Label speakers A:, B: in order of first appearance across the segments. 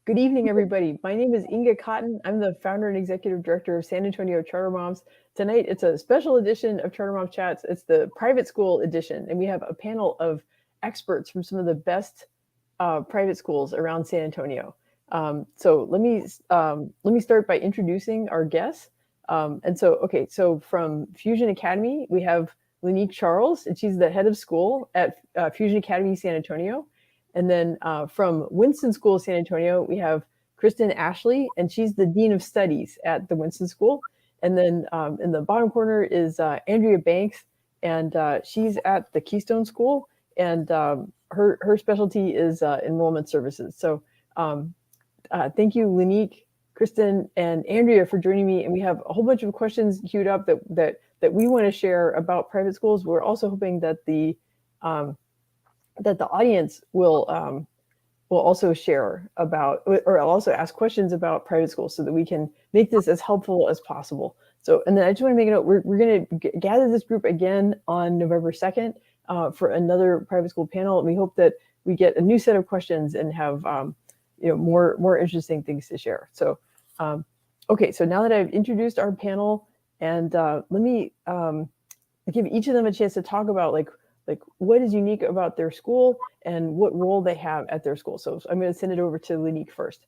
A: Good evening, everybody. My name is Inga Cotton. I'm the founder and executive director of San Antonio Charter Moms. Tonight, it's a special edition of Charter Mom Chats. It's the private school edition, and we have a panel of experts from some of the best private schools around San Antonio. So let me start by introducing our guests. So from Fusion Academy, we have Lynique Charles, and she's the head of school at Fusion Academy San Antonio. And then from Winston School San Antonio, we have Kristin Ashley, and she's the Dean of Studies at the Winston School. And then in the bottom corner is Andrea Banks, and she's at the Keystone School, and her specialty is enrollment services. So thank you, Lynique, Kristin, and Andrea for joining me. And we have a whole bunch of questions queued up that we want to share about private schools. We're also hoping that the audience will also share about, or also ask questions about private schools so that we can make this as helpful as possible. So, and then I just want to make a note, we're going to gather this group again on November 2nd for another private school panel. And we hope that we get a new set of questions and have more interesting things to share. So, okay, so now that I've introduced our panel, and let me give each of them a chance to talk about like what is unique about their school and what role they have at their school. So I'm going to send it over to Lynique first.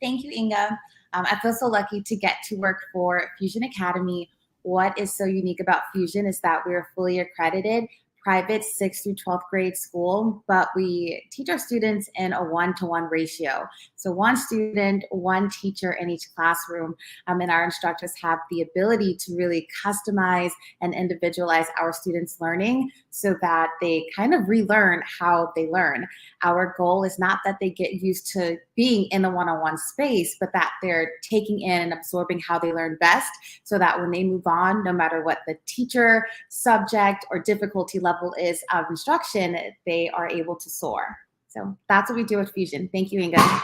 B: Thank you, Inga. I feel so lucky to get to work for Fusion Academy. What is so unique about Fusion is that we're fully accredited private 6th through 12th grade school, but we teach our students in a 1-to-1 ratio. So one student, one teacher in each classroom, and our instructors have the ability to really customize and individualize our students' learning so that they kind of relearn how they learn. Our goal is not that they get used to being in a one-on-one space, but that they're taking in and absorbing how they learn best so that when they move on, no matter what the teacher, subject, or difficulty level is of instruction, they are able to soar. So that's what we do with Fusion. Thank you, Inga.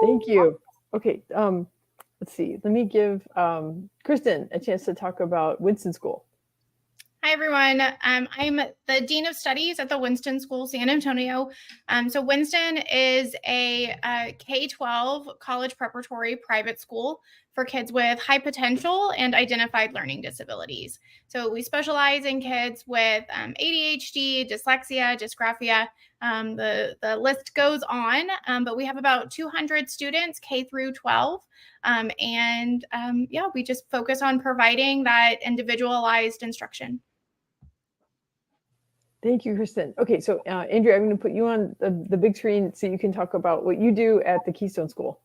A: Thank you. Okay, let's see. Let me give Kristin a chance to talk about Winston School.
C: Hi, everyone. I'm the Dean of Studies at the Winston School, San Antonio. So Winston is a K-12 college preparatory private school for kids with high potential and identified learning disabilities. So we specialize in kids with ADHD, dyslexia, dysgraphia. The list goes on, but we have about 200 students, K through 12. We just focus on providing that individualized instruction.
A: Thank you, Kristin. Okay, so Andrea, I'm going to put you on the big screen so you can talk about what you do at the Keystone School.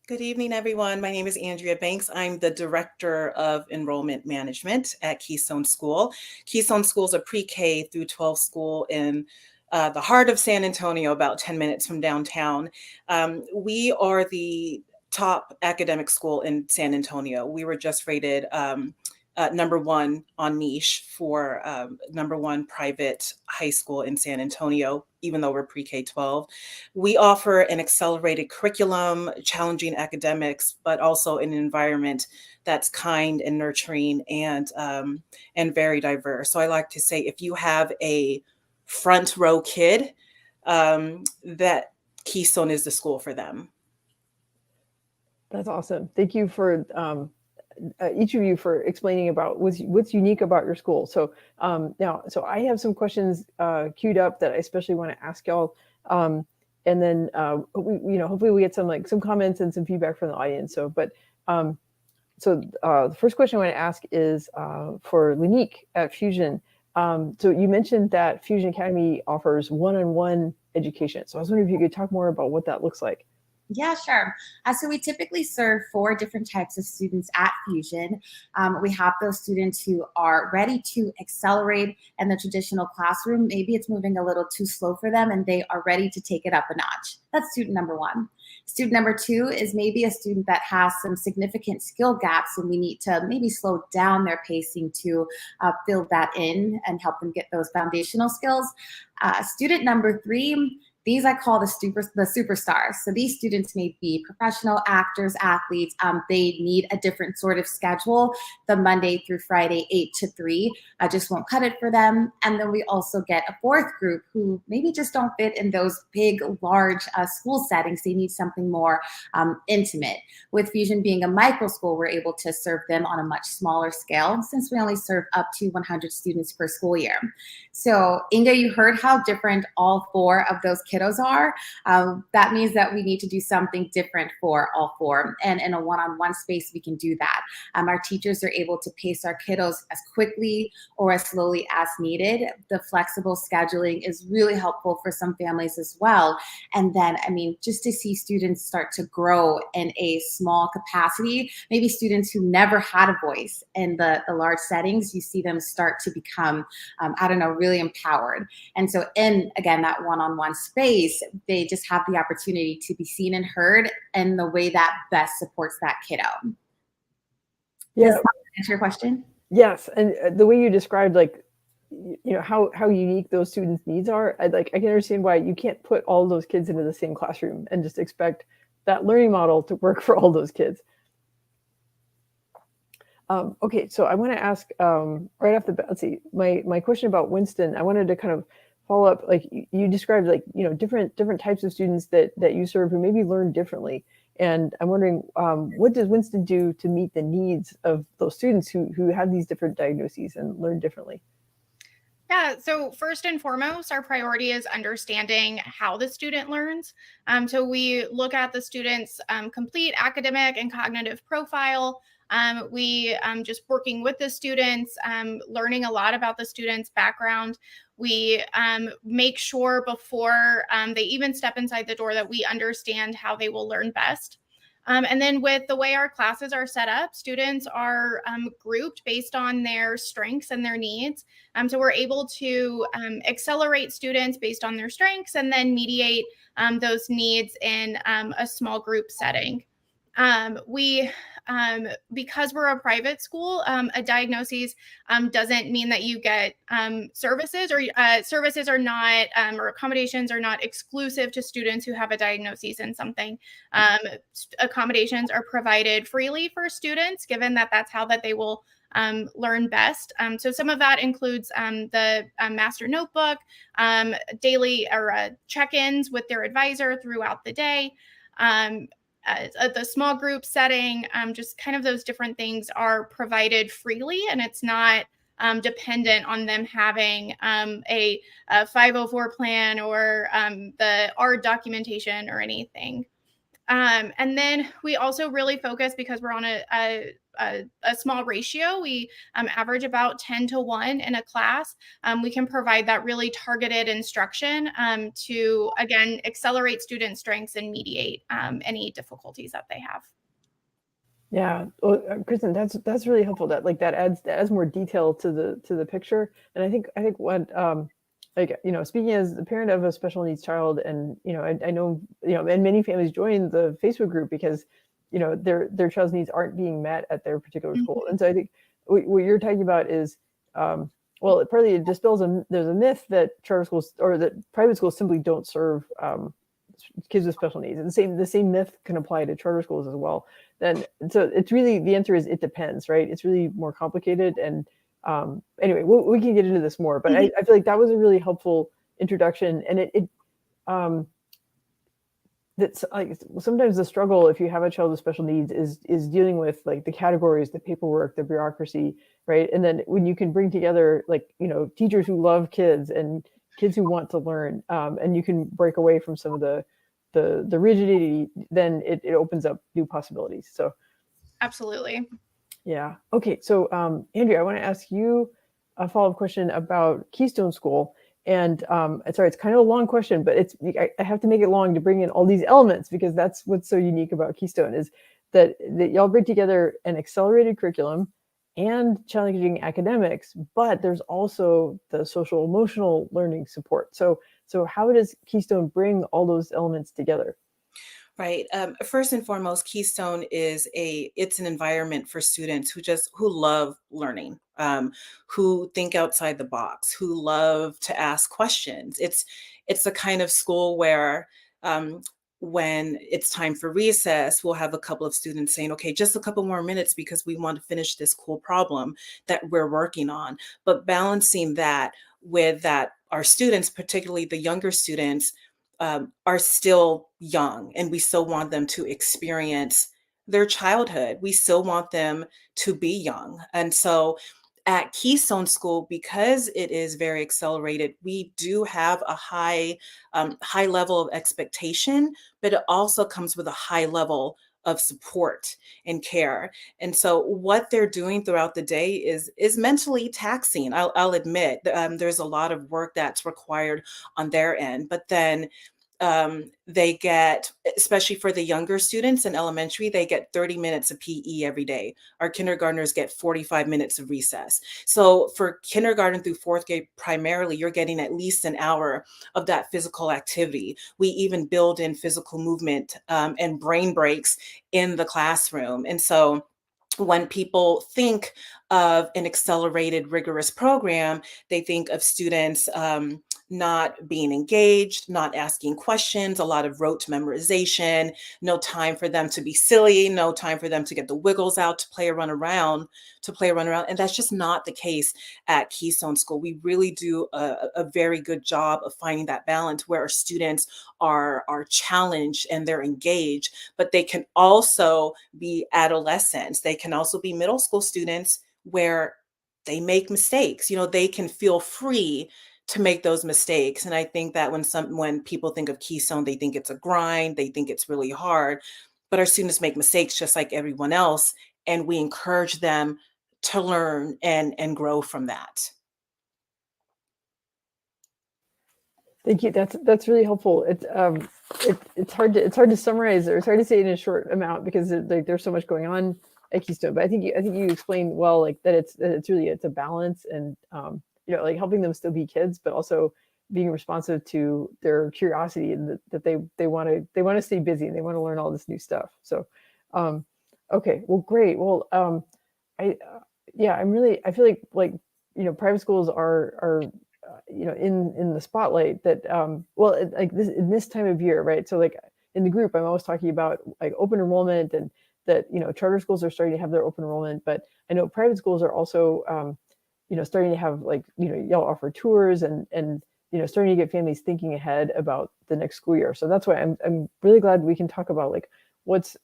D: Good evening, everyone. My name is Andrea Banks. I'm the Director of Enrollment Management at Keystone School. Keystone School is a pre-K through 12 school in the heart of San Antonio, about 10 minutes from downtown. We are the top academic school in San Antonio. We were just rated #1 on niche for #1 private high school in San Antonio, even though we're pre-K-12. We offer an accelerated curriculum, challenging academics, but also an environment that's kind and nurturing and very diverse. So I like to say, if you have a front row kid, that Keystone is the school for them.
A: That's awesome. Thank you for each of you for explaining about what's unique about your school. So so I have some questions queued up that I especially want to ask y'all, and then hopefully we get some comments and some feedback from the audience. So, the first question I want to ask is for Lynique at Fusion. So you mentioned that Fusion Academy offers one-on-one education. So I was wondering if you could talk more about what that looks like.
B: Yeah, sure. So we typically serve 4 different types of students at Fusion. We have those students who are ready to accelerate in the traditional classroom. Maybe it's moving a little too slow for them and they are ready to take it up a notch. That's student number 1. Student number 2 is maybe a student that has some significant skill gaps and we need to maybe slow down their pacing to fill that in and help them get those foundational skills. Student number 3, These I call the superstars. So these students may be professional actors, athletes. They need a different sort of schedule. The Monday through Friday, 8 to 3, just won't cut it for them. And then we also get a fourth group who maybe just don't fit in those big, large school settings. They need something more intimate. With Fusion being a micro school, we're able to serve them on a much smaller scale since we only serve up to 100 students per school year. So Inga, you heard how different all 4 of those kiddos are. That means that we need to do something different for all 4. And in a one-on-one space, we can do that. Our teachers are able to pace our kiddos as quickly or as slowly as needed. The flexible scheduling is really helpful for some families as well. And then, I mean, just to see students start to grow in a small capacity, maybe students who never had a voice in the large settings, you see them start to become, I don't know, really empowered. And so in, again, that one-on-one space, they just have the opportunity to be seen and heard in the way that best supports that kiddo.
A: Yeah.
B: Does that answer your question?
A: Yes. And the way you described, like, you know, how unique those students' needs are, I can understand why you can't put all those kids into the same classroom and just expect that learning model to work for all those kids. Okay, so I want to ask right off the bat, let's see, my question about Winston, I wanted to kind of follow up, like you described, like, you know, different types of students that you serve who maybe learn differently. And I'm wondering, what does Winston do to meet the needs of those students who have these different diagnoses and learn differently?
C: Yeah, so first and foremost, our priority is understanding how the student learns. So we look at the student's complete academic and cognitive profile. We just working with the students, learning a lot about the student's background. We make sure before they even step inside the door that we understand how they will learn best. And then with the way our classes are set up, students are grouped based on their strengths and their needs. So we're able to accelerate students based on their strengths and then mediate those needs in a small group setting. Because we're a private school, a diagnosis doesn't mean that you get services, or services are not, or accommodations are not exclusive to students who have a diagnosis in something. Accommodations are provided freely for students, given that that's how that they will learn best. So some of that includes the master notebook, daily or check-ins with their advisor throughout the day. The small group setting, just kind of those different things are provided freely, and it's not dependent on them having a 504 plan or the ARD documentation or anything. And then we also really focus, because we're on a small ratio, we average about 10 to 1 in a class. We can provide that really targeted instruction to, again, accelerate student strengths and mediate any difficulties that they have.
A: Yeah, well, Kristin, that's really helpful. That adds more detail to the picture. And I think what like, you know, speaking as the parent of a special needs child, and you know, I know, you know, and many families join the Facebook group because, you know, their child's needs aren't being met at their particular school. And so I think what you're talking about is, well, partly it dispels there's a myth that charter schools or that private schools simply don't serve kids with special needs. And the same myth can apply to charter schools as well. So it's really, the answer is it depends, right? It's really more complicated. And anyway, we can get into this more, but I feel like that was a really helpful introduction. And that's like, sometimes the struggle, if you have a child with special needs, is dealing with like the categories, the paperwork, the bureaucracy, right? And then when you can bring together, like, you know, teachers who love kids and kids who want to learn, and you can break away from some of the rigidity, then it opens up new possibilities. So
C: Absolutely.
A: yeah. Okay. So Andrea, I want to ask you a follow-up question about Keystone School. And sorry, it's kind of a long question, but I have to make it long to bring in all these elements, because that's what's so unique about Keystone, is that y'all bring together an accelerated curriculum and challenging academics, but there's also the social emotional learning support. So how does Keystone bring all those elements together?
D: Right. First and foremost, Keystone it's an environment for students who love learning, who think outside the box, who love to ask questions. it's the kind of school where when it's time for recess, we'll have a couple of students saying, okay, just a couple more minutes because we want to finish this cool problem that we're working on. But balancing that with that, our students, particularly the younger students, are still young, and we still want them to experience their childhood. We still want them to be young. And so at Keystone School, because it is very accelerated, we do have a high level of expectation, but it also comes with a high level of support and care. And so what they're doing throughout the day is mentally taxing. I'll admit, there's a lot of work that's required on their end, but then they get, especially for the younger students in elementary, they get 30 minutes of PE every day. Our kindergartners get 45 minutes of recess. So for kindergarten through fourth grade, primarily, you're getting at least an hour of that physical activity. We even build in physical movement and brain breaks in the classroom. And so when people think of an accelerated, rigorous program, they think of students not being engaged, not asking questions, a lot of rote memorization, no time for them to be silly, no time for them to get the wiggles out, to play around. And that's just not the case at Keystone School. We really do a very good job of finding that balance where our students are challenged and they're engaged, but they can also be adolescents. They can also be middle school students where they make mistakes. They can feel free to make those mistakes. And I think that when people think of Keystone, they think it's a grind, they think it's really hard, but our students make mistakes just like everyone else. And we encourage them to learn and grow from that.
A: Thank you. That's really helpful. It's hard to summarize, or it's hard to say in a short amount because there's so much going on at Keystone. But I think you explained well, like that it's a balance, and like helping them still be kids, but also being responsive to their curiosity, and that they want to stay busy and they want to learn all this new stuff. So, okay, well, great. Well, I feel like private schools are in the spotlight, that like this in this time of year, right? So like in the group, I'm always talking about like open enrollment, and that charter schools are starting to have their open enrollment, but I know private schools are also starting to have, like, y'all offer tours, and starting to get families thinking ahead about the next school year. So that's why I'm really glad we can talk about like what's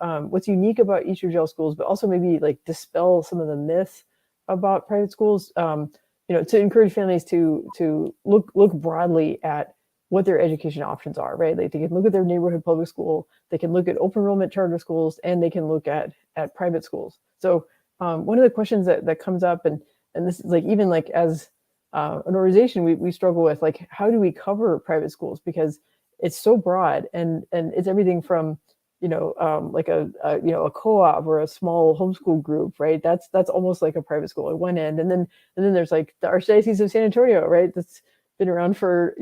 A: unique about each of y'all schools, but also maybe like dispel some of the myths about private schools, to encourage families to look broadly at what their education options are, right? Like they can look at their neighborhood public school, they can look at open enrollment charter schools, and they can look at private schools. So one of the questions that comes up, and this is like, even like as an organization, we struggle with, like, how do we cover private schools, because it's so broad, and it's everything from like a co-op or a small homeschool group, right? That's almost like a private school at one end, and then there's like the Archdiocese of San Antonio, right? That's been around for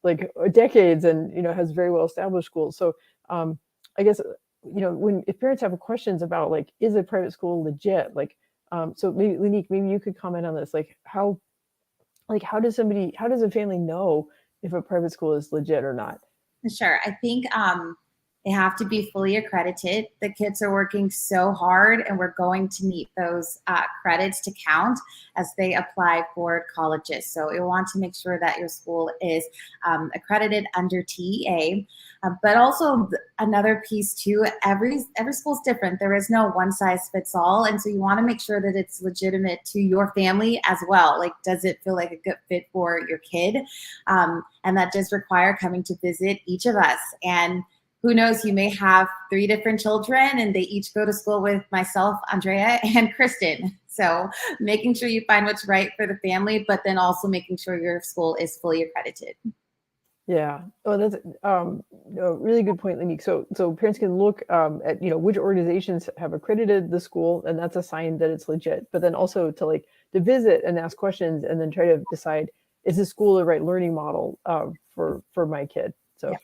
A: like decades, and has very well established schools. So I guess if parents have questions about, like, is a private school legit, like so maybe Lynique, maybe you could comment on this, like how does a family know if a private school is legit or not?
B: Sure. I think they have to be fully accredited. The kids are working so hard, and we're going to need those credits to count as they apply for colleges. So you'll want to make sure that your school is accredited under TEA. But also another piece too, every school is different. There is no one size fits all. And so you want to make sure that it's legitimate to your family as well. Like, does it feel like a good fit for your kid? And that does require coming to visit each of us. And who knows, you may have 3 different children and they each go to school with myself, Andrea, and Kristin. So making sure you find what's right for the family, but then also making sure your school is fully accredited.
A: Yeah. Oh, that's a really good point, Lynique. So parents can look at which organizations have accredited the school, and that's a sign that it's legit. But then also to visit and ask questions, and then try to decide, is this school the right learning model for my kid? So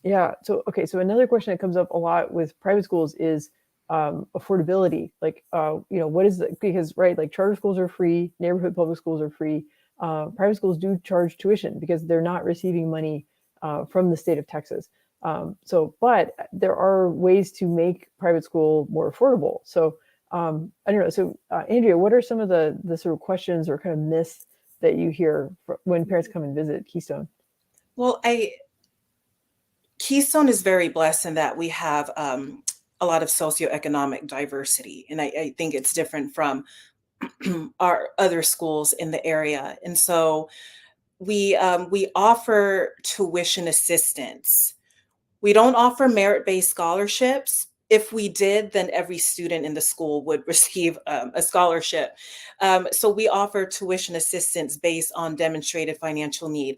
A: yeah. So okay. So another question that comes up a lot with private schools is affordability. Like what is because right, like charter schools are free, neighborhood public schools are free. private schools do charge tuition because they're not receiving money from the state of Texas. But there are ways to make private school more affordable. So I don't know. So Andrea, what are some of the sort of questions or kind of myths that you hear when parents come and visit Keystone?
D: Well, Keystone is very blessed in that we have a lot of socioeconomic diversity, and I think it's different from our other schools in the area. And so we offer tuition assistance. We don't offer merit-based scholarships. If we did, then every student in the school would receive a scholarship. So we offer tuition assistance based on demonstrated financial need.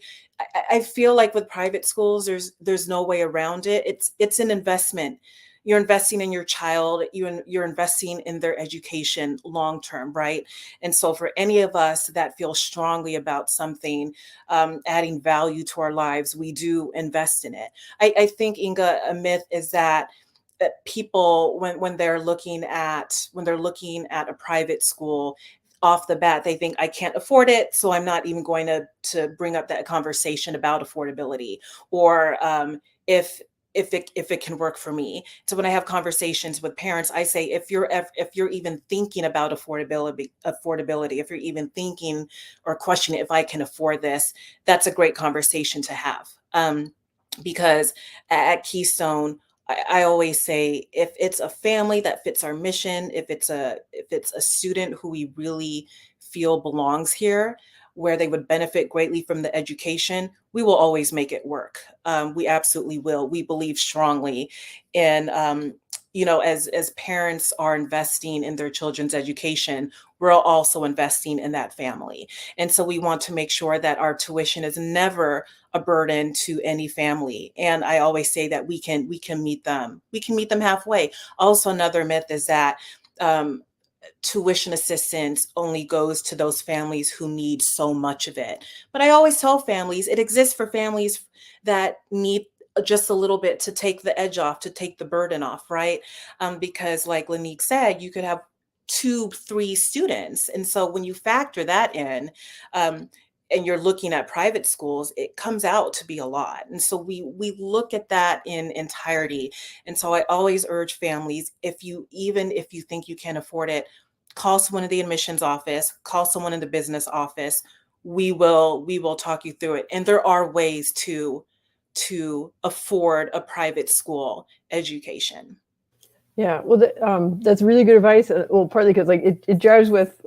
D: I feel like with private schools, there's no way around it. It's an investment. You're investing in your child. You're investing in their education long term, right? And so for any of us that feel strongly about something adding value to our lives, we do invest in it. I think, Inga, a myth is that people, when they're looking at a private school, off the bat, they think I can't afford it, so I'm not even going to bring up that conversation about affordability, or if it can work for me. So when I have conversations with parents, I say, if you're even thinking about affordability, if you're even thinking or questioning if I can afford this, that's a great conversation to have. Because at Keystone, I always say, if it's a family that fits our mission, if it's a student who we really feel belongs here, where they would benefit greatly from the education, we will always make it work. We absolutely will. We believe strongly in, as parents are investing in their children's education, we're also investing in that family. And so we want to make sure that our tuition is never a burden to any family. And I always say that we can meet them. We can meet them halfway. Also, another myth is that tuition assistance only goes to those families who need so much of it. But I always tell families it exists for families that need just a little bit to take the edge off, to take the burden off, right? Because like Lynique said, you could have 2-3 students. And so when you factor that in, and you're looking at private schools, it comes out to be a lot. And so we look at that in entirety. And so I always urge families, even if you think you can't afford it, call someone in the admissions office, call someone in the business office. We will talk you through it. And there are ways to afford a private school education.
A: Yeah, well, that's really good advice. Well, partly because like it jives with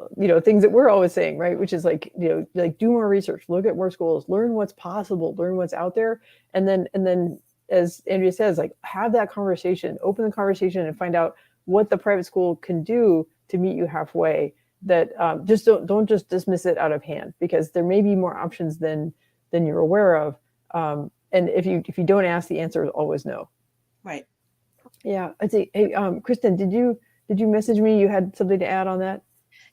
A: things that we're always saying, right? Which is like like do more research, look at more schools, learn what's possible, learn what's out there, and then as Andrea says, like have that conversation, open the conversation, and find out what the private school can do to meet you halfway. That just don't just dismiss it out of hand, because there may be more options than you're aware of. And if you don't ask, the answer is always no.
D: Right.
A: Yeah, I'd say, hey, Kristin, did you message me? You had something to add on that?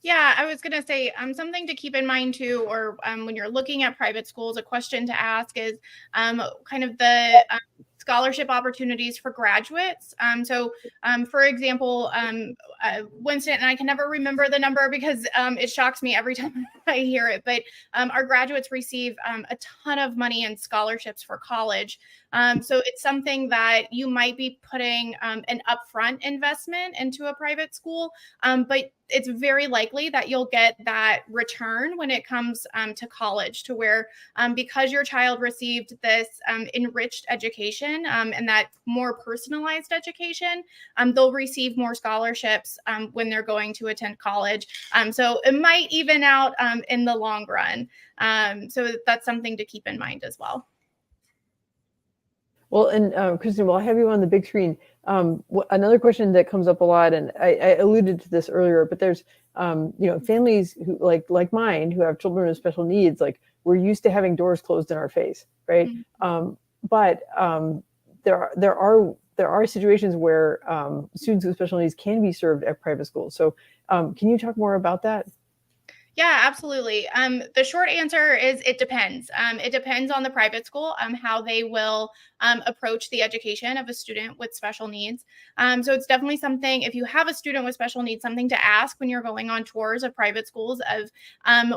C: Yeah, I was going to say something to keep in mind too, or when you're looking at private schools, a question to ask is kind of the scholarship opportunities for graduates. For example, Winston, and I can never remember the number because it shocks me every time I hear it, but our graduates receive a ton of money in scholarships for college. So it's something that you might be putting an upfront investment into a private school, but it's very likely that you'll get that return when it comes to college, to where because your child received this enriched education and that more personalized education, they'll receive more scholarships when they're going to attend college. So it might even out in the long run. So that's something to keep in mind as well.
A: Well, and Kristin, while I have you on the big screen, another question that comes up a lot, and I alluded to this earlier, but there's families who like mine who have children with special needs. Like, we're used to having doors closed in our face, right? Mm-hmm. But there are situations where students with special needs can be served at private schools. So can you talk more about that?
C: Yeah, absolutely. The short answer is it depends. It depends on the private school, how they will approach the education of a student with special needs. So it's definitely something, if you have a student with special needs, something to ask when you're going on tours of private schools of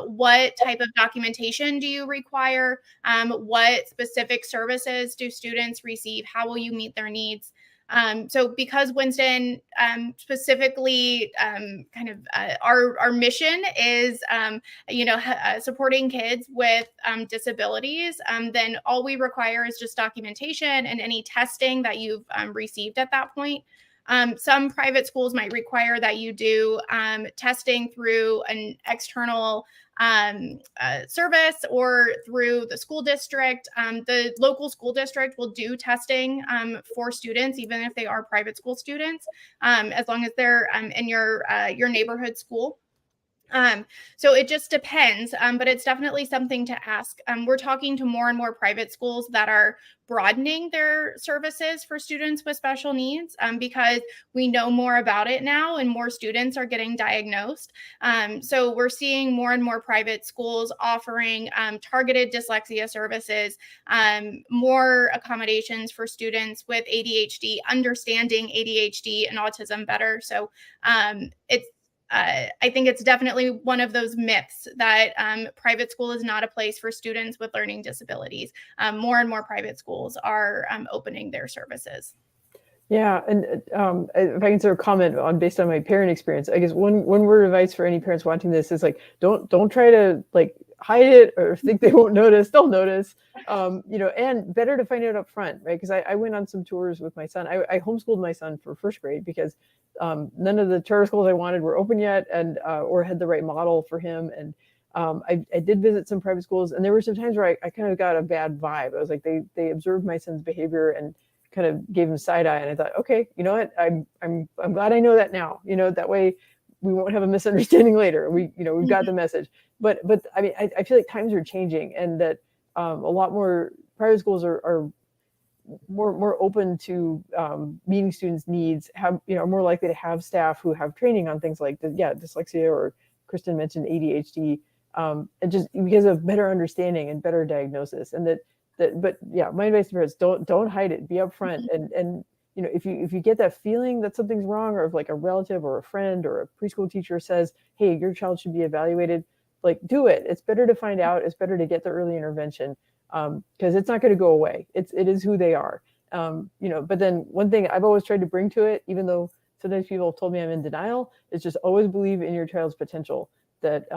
C: what type of documentation do you require? What specific services do students receive? How will you meet their needs? So because Winston specifically our mission is supporting kids with disabilities, then all we require is just documentation and any testing that you've received at that point. Some private schools might require that you do testing through an external service or through the school district. The local school district will do testing for students, even if they are private school students, as long as they're in your neighborhood school. So it just depends, but it's definitely something to ask. We're talking to more and more private schools that are broadening their services for students with special needs because we know more about it now and more students are getting diagnosed. So we're seeing more and more private schools offering targeted dyslexia services, more accommodations for students with ADHD, understanding ADHD and autism better. So I think it's definitely one of those myths that private school is not a place for students with learning disabilities. More and more private schools are opening their services.
A: Yeah, and if I can sort of comment on based on my parent experience, I guess one word of advice for any parents watching this is like don't try to like hide it or think they won't notice. They'll notice, and better to find out up front, right? Because I went on some tours with my son. I homeschooled my son for first grade because none of the charter schools I wanted were open yet, and or had the right model for him. And I did visit some private schools, and there were some times where I kind of got a bad vibe. I was like they observed my son's behavior and kind of gave him side eye, and I thought, okay, you know what, I'm glad I know that now. That way we won't have a misunderstanding later. We've got the message. But I mean, I feel like times are changing, and that a lot more private schools are more open to meeting students' needs. Are more likely to have staff who have training on things like dyslexia, or Kristin mentioned ADHD, and just because of better understanding and better diagnosis. And but yeah, my advice to parents: don't hide it. Be upfront, and if you get that feeling that something's wrong, or if like a relative or a friend or a preschool teacher says, "Hey, your child should be evaluated," like do it. It's better to find out. It's better to get the early intervention because it's not going to go away. It is who they are. But then one thing I've always tried to bring to it, even though sometimes people have told me I'm in denial, is just always believe in your child's potential. That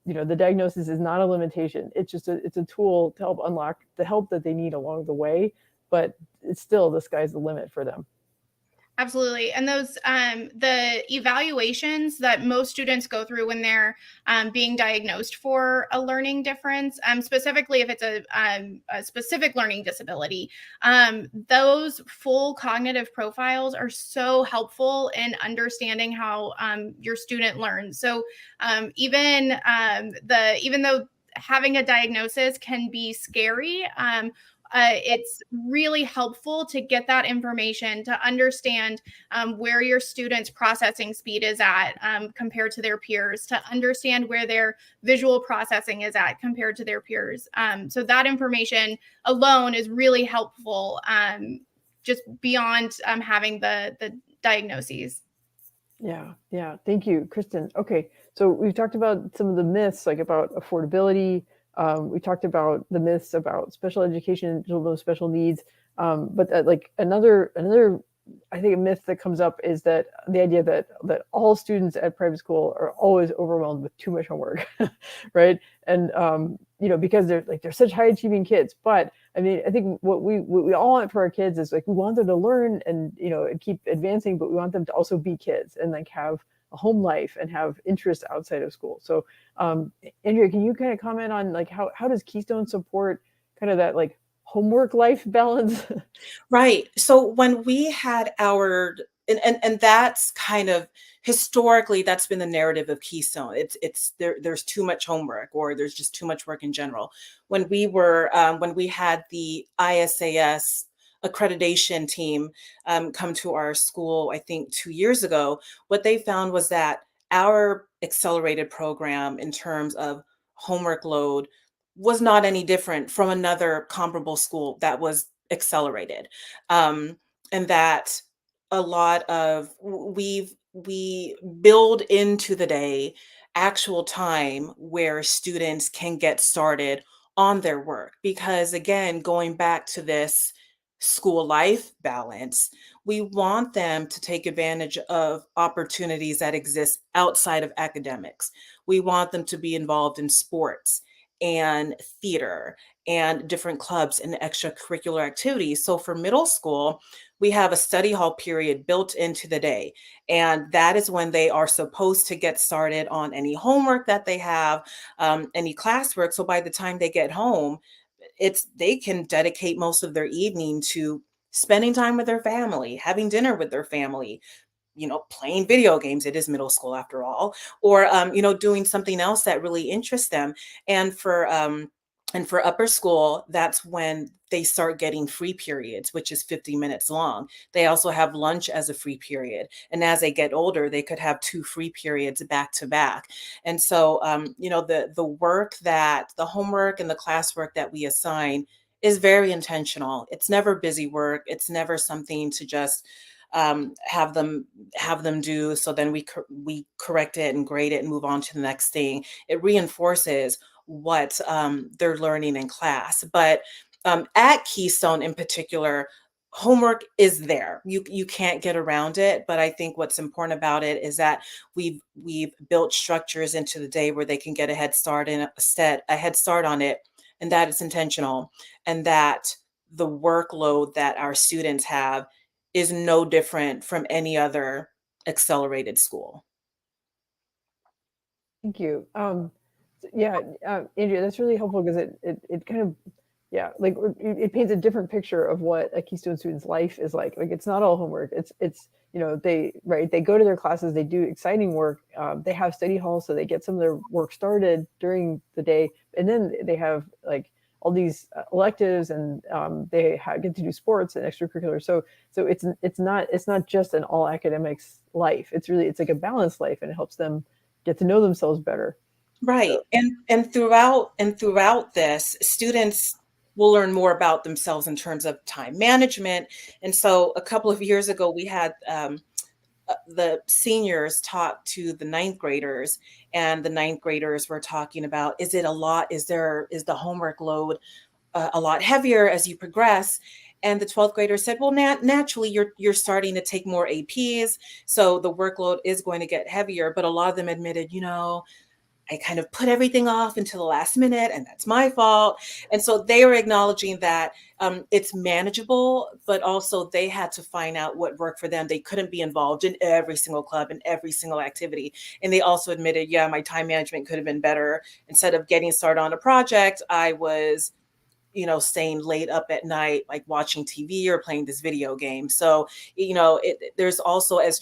A: the diagnosis is not a limitation. It's just it's a tool to help unlock the help that they need along the way, but it's still the sky's the limit for them.
C: Absolutely. And those the evaluations that most students go through when they're being diagnosed for a learning difference, specifically if it's a specific learning disability, those full cognitive profiles are so helpful in understanding how your student learns. So even though having a diagnosis can be scary, it's really helpful to get that information to understand where your student's processing speed is at compared to their peers, to understand where their visual processing is at compared to their peers. So that information alone is really helpful, just beyond having the diagnoses.
A: Yeah. Thank you, Kristin. Okay, so we've talked about some of the myths, like about affordability. We talked about the myths about special education, children with special needs. But like another, I think a myth that comes up is that the idea that all students at private school are always overwhelmed with too much homework, right? And because they're such high achieving kids. But I mean, I think what we all want for our kids is like we want them to learn and and keep advancing, but we want them to also be kids and like have a home life and have interests outside of school. So Andrea, can you kind of comment on like how does Keystone support kind of that like homework life balance?
D: Right. So when we had our and that's kind of historically that's been the narrative of Keystone. It's there's too much homework, or there's just too much work in general. When we had the ISAS accreditation team come to our school, I think 2 years ago, what they found was that our accelerated program in terms of homework load was not any different from another comparable school that was accelerated. And that a lot of we build into the day actual time where students can get started on their work, because again, going back to this school life balance, we want them to take advantage of opportunities that exist outside of academics. We want them to be involved in sports and theater and different clubs and extracurricular activities. So for middle school, we have a study hall period built into the day. And that is when they are supposed to get started on any homework that they have, any classwork. So by the time they get home, they can dedicate most of their evening to spending time with their family, having dinner with their family, playing video games. It is middle school after all, or, doing something else that really interests them. And for upper school, that's when they start getting free periods, which is 50 minutes long. They also have lunch as a free period. And as they get older, they could have 2 free periods back to back. And so, the homework and the classwork that we assign is very intentional. It's never busy work. It's never something to just have them do. So then we correct it and grade it and move on to the next thing. It reinforces what they're learning in class. But at Keystone in particular, homework is there. You can't get around it. But I think what's important about it is that we've built structures into the day where they can get a head start on it, and that it's intentional, and that the workload that our students have is no different from any other accelerated school.
A: Thank you. Yeah, Andrea, that's really helpful because it kind of, yeah, like it paints a different picture of what a Keystone student's life is like. Like it's not all homework. It's they go to their classes, they do exciting work. They have study halls, so they get some of their work started during the day, and then they have like all these electives, and they get to do sports and extracurricular. So it's not just an all academics life. It's like a balanced life, and it helps them get to know themselves better.
D: Right. And throughout this, students will learn more about themselves in terms of time management. And so a couple of years ago, we had the seniors talk to the ninth graders, and the ninth graders were talking about, is it a lot? Is the homework load a lot heavier as you progress? And the 12th grader said, well, naturally, you're starting to take more APs, so the workload is going to get heavier. But a lot of them admitted, I kind of put everything off until the last minute, and that's my fault. And so they were acknowledging that it's manageable, but also they had to find out what worked for them. They couldn't be involved in every single club and every single activity. And they also admitted, yeah, my time management could have been better. Instead of getting started on a project, I was staying late up at night, like watching TV or playing this video game. So, there's also, as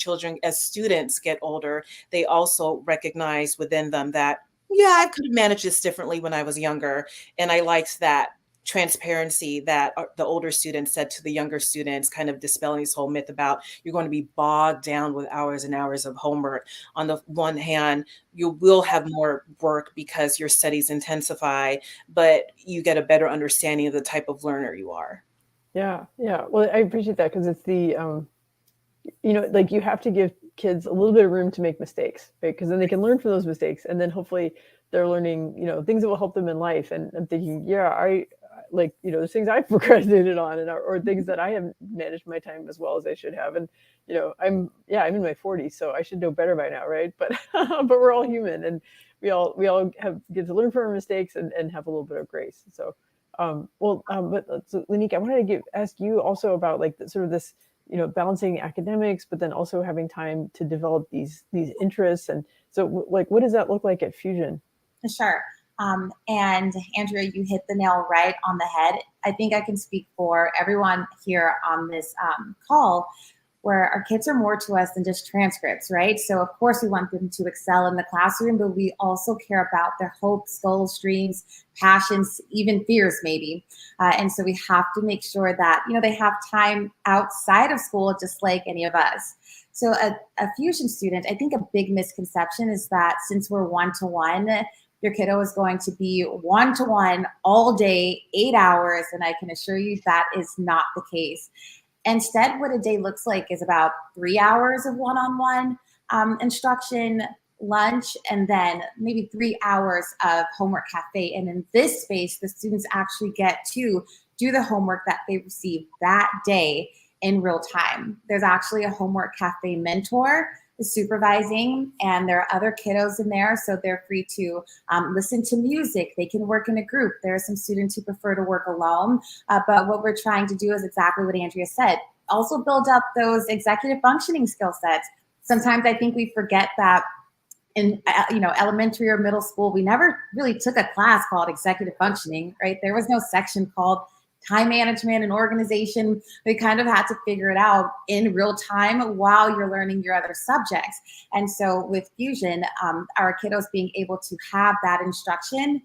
D: students get older, they also recognize within them that, yeah, I could have managed this differently when I was younger. And I liked that transparency that the older students said to the younger students, kind of dispelling this whole myth about you're going to be bogged down with hours and hours of homework. On the one hand, you will have more work because your studies intensify, but you get a better understanding of the type of learner you are.
A: Yeah. Well, I appreciate that, because it's the, like you have to give kids a little bit of room to make mistakes, right? Because then they can learn from those mistakes, and then hopefully they're learning, things that will help them in life. And I'm thinking, yeah, there's things I've procrastinated on, or things that I haven't managed my time as well as I should have. And, I'm in my 40s, so I should know better by now. Right. But, but we're all human, and we all get to learn from our mistakes and have a little bit of grace. So, so Lynique, I wanted to ask you also about like sort of this, balancing academics, but then also having time to develop these interests. And so like, what does that look like at Fusion?
B: Sure. And Andrea, you hit the nail right on the head. I think I can speak for everyone here on this call. where our kids are more to us than just transcripts, right? So of course we want them to excel in the classroom, but we also care about their hopes, goals, dreams, passions, even fears maybe. And so we have to make sure that, they have time outside of school, just like any of us. So a fusion student, I think a big misconception is that since we're one-to-one, your kiddo is going to be one-to-one all day, 8 hours, and I can assure you that is not the case. Instead, what a day looks like is about 3 hours of one-on-one instruction, lunch, and then maybe 3 hours of homework cafe. And in this space, the students actually get to do the homework that they received that day in real time. There's actually a homework cafe mentor supervising, and there are other kiddos in there, so they're free to listen to music. They can work in a group. There are some students who prefer to work alone, but what we're trying to do is exactly what Andrea said, also build up those executive functioning skill sets. Sometimes I think we forget that in elementary or middle school, we never really took a class called executive functioning, right? There was no section called time management and organization. We kind of had to figure it out in real time while you're learning your other subjects. And so with Fusion, our kiddos being able to have that instruction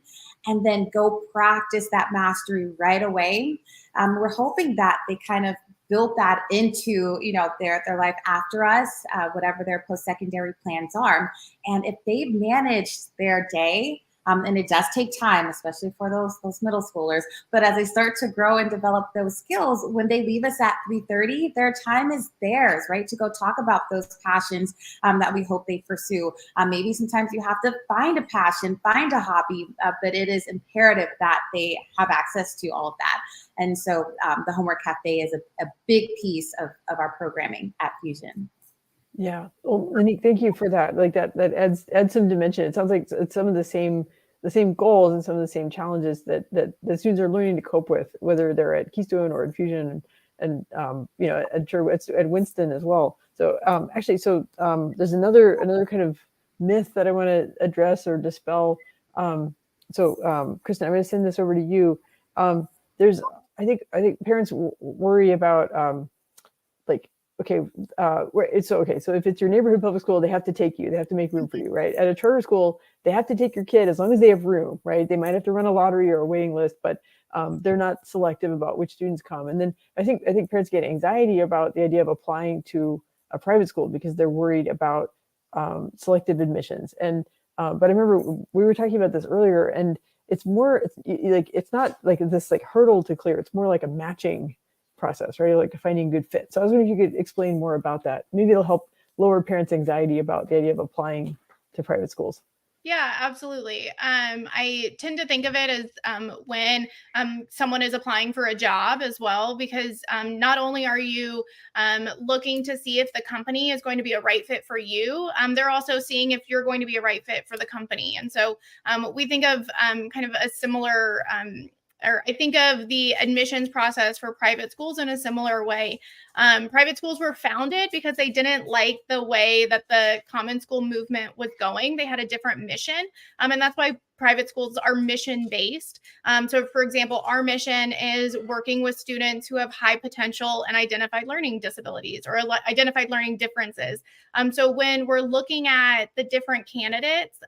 B: and then go practice that mastery right away, we're hoping that they kind of build that into their life after us, whatever their post-secondary plans are. And if they've managed their day, and it does take time, especially for those middle schoolers. But as they start to grow and develop those skills, when they leave us at 3:30, their time is theirs, right? To go talk about those passions that we hope they pursue. Maybe sometimes you have to find a passion, find a hobby, but it is imperative that they have access to all of that. And so the Homework Cafe is a big piece of our programming at Fusion.
A: Yeah. Well, Lynique, thank you for that. Like that adds some dimension. It sounds like it's some of the same goals and some of the same challenges that the students are learning to cope with, whether they're at Keystone or at Fusion, and I'm sure it's at Winston as well. So there's another kind of myth that I want to address or dispel. Kristin, I'm going to send this over to you. I think parents worry about so if it's your neighborhood public school, they have to take you, they have to make room for you, right? At a charter school, they have to take your kid as long as they have room, right? They might have to run a lottery or a waiting list, but they're not selective about which students come. And then I think parents get anxiety about the idea of applying to a private school because they're worried about selective admissions. And but I remember we were talking about this earlier, and it's not like this like hurdle to clear. It's more like a matching process, right? Like finding a good fit. So I was wondering if you could explain more about that. Maybe it'll help lower parents' anxiety about the idea of applying to private schools.
C: Yeah, absolutely. I tend to think of it as when someone is applying for a job as well, because not only are you looking to see if the company is going to be a right fit for you, they're also seeing if you're going to be a right fit for the company. And so we think of kind of a similar or I think of the admissions process for private schools in a similar way. Private schools were founded because they didn't like the way that the common school movement was going. They had a different mission. And that's why private schools are mission-based. So for example, our mission is working with students who have high potential and identified learning disabilities or identified learning differences. So when we're looking at the different candidates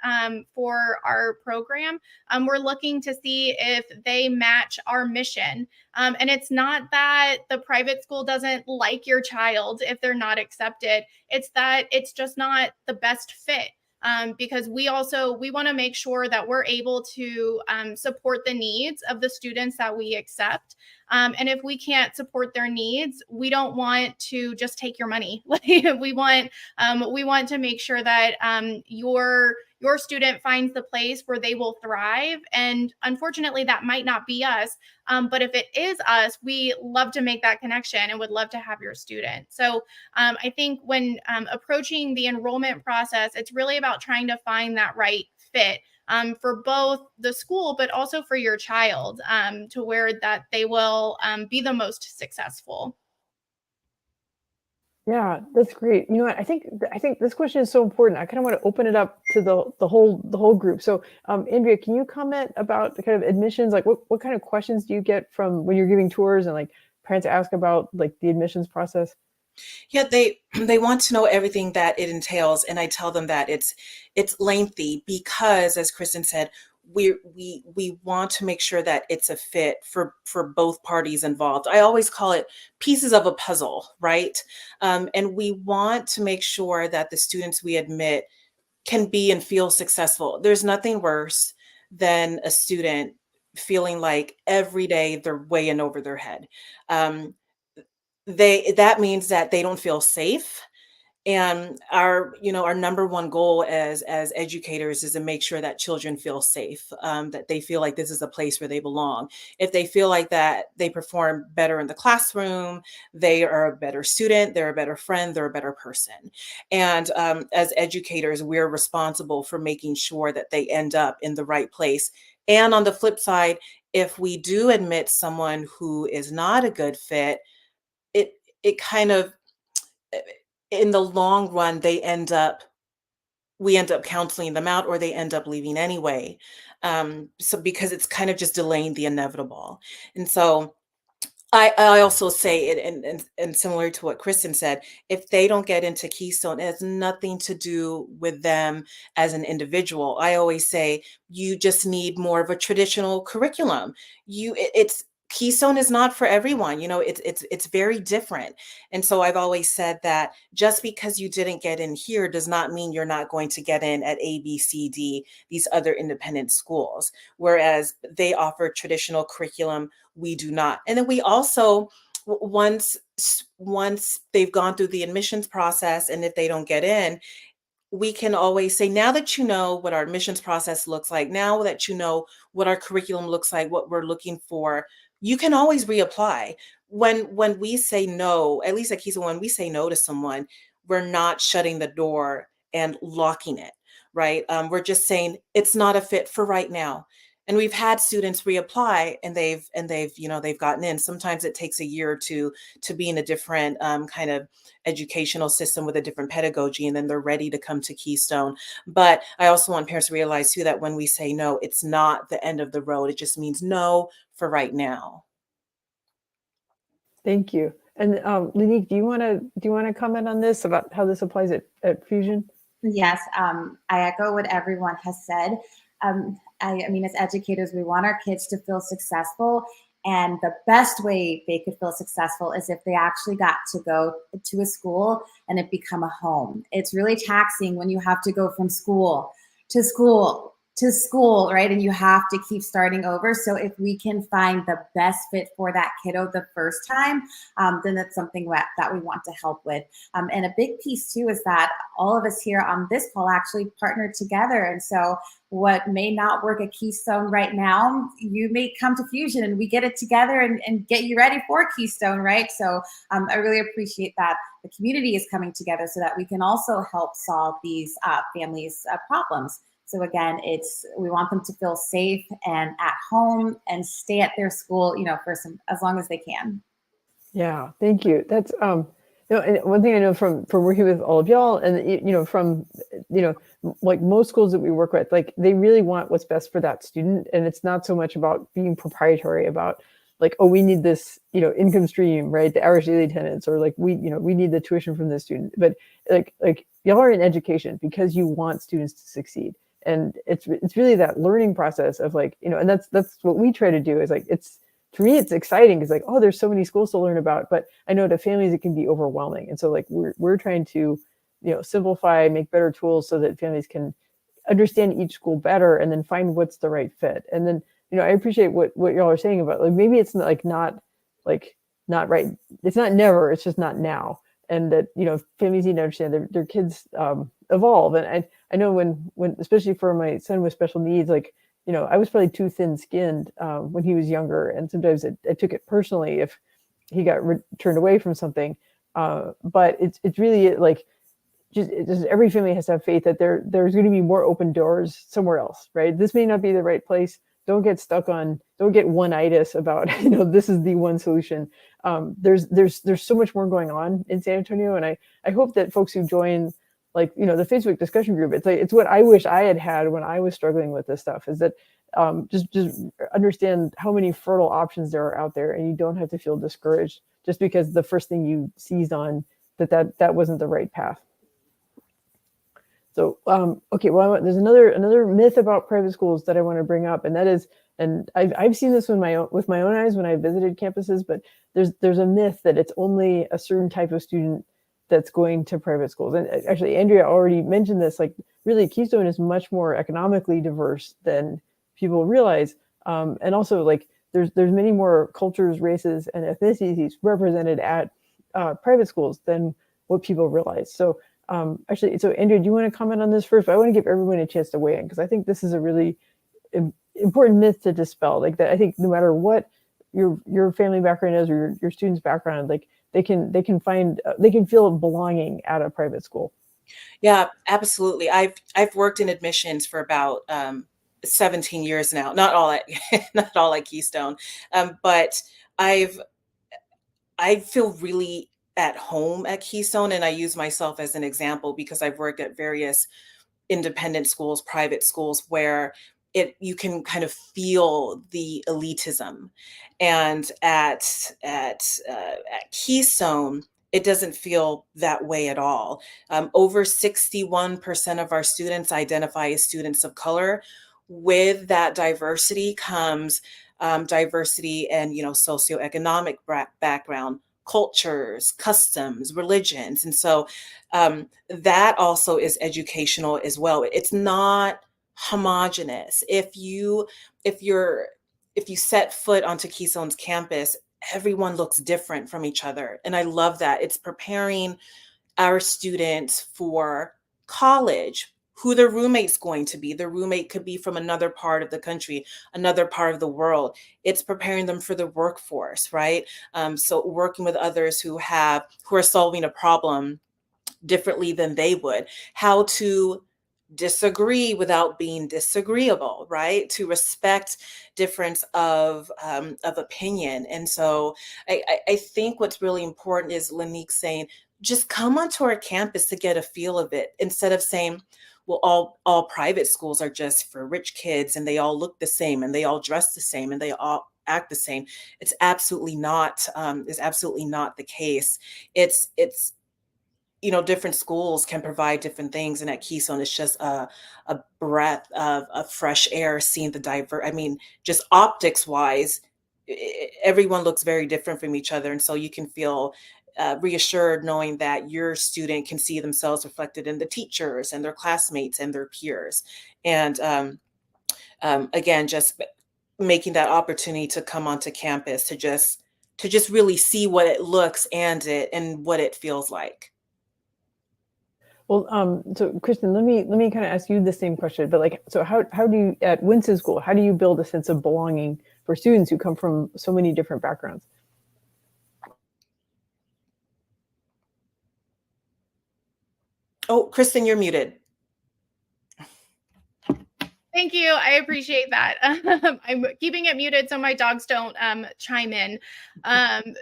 C: for our program, we're looking to see if they match our mission. And it's not that the private school doesn't like your child if they're not accepted. It's that it's just not the best fit. Because we want to make sure that we're able to support the needs of the students that we accept. And if we can't support their needs, we don't want to just take your money. we want to make sure that your student finds the place where they will thrive. And unfortunately, that might not be us. But if it is us, we love to make that connection and would love to have your student. So I think when approaching the enrollment process, it's really about trying to find that right fit for both the school, but also for your child to where that they will be the most successful.
A: Yeah, that's great. You know what? I think this question is so important. I kind of want to open it up to the whole group. So, Andrea, can you comment about the kind of admissions? Like, what kind of questions do you get from when you're giving tours and like parents ask about like the admissions process?
D: Yeah, they want to know everything that it entails, and I tell them that it's lengthy because, as Kristin said, we want to make sure that it's a fit for both parties involved. I always call it pieces of a puzzle, right? And we want to make sure that the students we admit can be and feel successful. There's nothing worse than a student feeling like every day they're way in over their head. Um, that means that they don't feel safe, and our number one goal as educators is to make sure that children feel safe, that they feel like this is a place where they belong. If they feel like that, they perform better in the classroom, they are a better student, they're a better friend, they're a better person. And as educators, we're responsible for making sure that they end up in the right place. And on the flip side, if we do admit someone who is not a good fit, it it kind of, in the long run, we end up counseling them out, or they end up leaving anyway. So because it's kind of just delaying the inevitable. And so I also say it, and similar to what Kristen said, if they don't get into Keystone, it has nothing to do with them as an individual. I always say you just need more of a traditional curriculum. It's Keystone is not for everyone. It's very different. And so I've always said that just because you didn't get in here does not mean you're not going to get in at A, B, C, D, these other independent schools. Whereas they offer traditional curriculum, we do not. And then we also, once they've gone through the admissions process, and if they don't get in, we can always say, now that you know what our admissions process looks like, now that you know what our curriculum looks like, what we're looking for, you can always reapply. When we say no, at least at Keystone, when we say no to someone, we're not shutting the door and locking it, right? We're just saying it's not a fit for right now. And we've had students reapply, and they've gotten in. Sometimes it takes a year or two to be in a different kind of educational system with a different pedagogy, and then they're ready to come to Keystone. But I also want parents to realize too that when we say no, it's not the end of the road. It just means no for right now.
A: Thank you. And Lynique, do you want to comment on this, about how this applies at Fusion?
B: Yes, I echo what everyone has said. I mean, as educators, we want our kids to feel successful. And the best way they could feel successful is if they actually got to go to a school and it become a home. It's really taxing when you have to go from school to school to school, right? And you have to keep starting over. So if we can find the best fit for that kiddo the first time, then that's something that we want to help with. And a big piece too is that all of us here on this call actually partnered together. And so what may not work at Keystone right now, you may come to Fusion and we get it together and get you ready for Keystone, right? So I really appreciate that the community is coming together so that we can also help solve these families' problems. So again, we want them to feel safe and at home and stay at their school, for as long as they can.
A: Yeah, thank you. That's and one thing I know from working with all of y'all, and from like most schools that we work with, like they really want what's best for that student, and it's not so much about being proprietary about like, oh, we need this income stream, right? The average daily attendance, or like we need the tuition from this student, but like y'all are in education because you want students to succeed. And it's really that learning process of like, and that's what we try to do is like, for me, it's exciting. It's like, oh, there's so many schools to learn about, but I know to families, it can be overwhelming. And so like, we're trying to, simplify, make better tools so that families can understand each school better and then find what's the right fit. And then, I appreciate what y'all are saying about like, maybe it's not right. It's not never, it's just not now. And that, families need to understand their kids evolve. And I know when especially for my son with special needs, like, I was probably too thin-skinned when he was younger, and sometimes I took it personally if he got turned away from something. But it's really like just every family has to have faith that there's going to be more open doors somewhere else, right? This may not be the right place. Don't get one-itis about this is the one solution. There's so much more going on in San Antonio, and I hope that folks who join, like, the Facebook discussion group, it's what I wish I had when I was struggling with this stuff, is that just understand how many fertile options there are out there, and you don't have to feel discouraged just because the first thing you seized on that wasn't the right path. So, okay, well, there's another myth about private schools that I want to bring up, and that is, and I've seen this with my own eyes when I visited campuses, but there's a myth that it's only a certain type of student that's going to private schools. And actually, Andrea already mentioned this. Like, really, Keystone is much more economically diverse than people realize, and also like there's many more cultures, races, and ethnicities represented at private schools than what people realize. So. Actually, so Andrea, do you want to comment on this first? But I want to give everyone a chance to weigh in, because I think this is a really important myth to dispel. Like, that I think no matter what your family background is, or your student's background, like they can feel belonging at a private school.
D: Yeah, absolutely. I've worked in admissions for about 17 years now. Not all at Keystone, but I feel really at home at Keystone, and I use myself as an example because I've worked at various independent schools, private schools, where you can kind of feel the elitism, and at Keystone, it doesn't feel that way at all. Over 61% of our students identify as students of color. With that diversity comes diversity and socioeconomic background, cultures, customs, religions. And so that also is educational as well. It's not homogenous. If you set foot onto Keystone's campus, everyone looks different from each other. And I love that. It's preparing our students for college, who their roommate's going to be. Their roommate could be from another part of the country, another part of the world. It's preparing them for the workforce, right? So working with others who are solving a problem differently than they would, how to disagree without being disagreeable, right? To respect difference of opinion. And so I think what's really important is Lynique saying, just come onto our campus to get a feel of it, instead of saying, well, all private schools are just for rich kids and they all look the same and they all dress the same and they all act the same. It's absolutely not the case. It's different schools can provide different things, and at Keystone, it's just a breath of fresh air, seeing just optics wise, everyone looks very different from each other, and so you can feel reassured knowing that your student can see themselves reflected in the teachers and their classmates and their peers. And again, just making that opportunity to come onto campus to just really see what it looks and what it feels like.
A: Well, so Kristin, let me kind of ask you the same question, but like, so how do you, at Winston School, how do you build a sense of belonging for students who come from so many different backgrounds?
D: Oh, Kristin, you're muted.
C: Thank you. I appreciate that. I'm keeping it muted so my dogs don't chime in.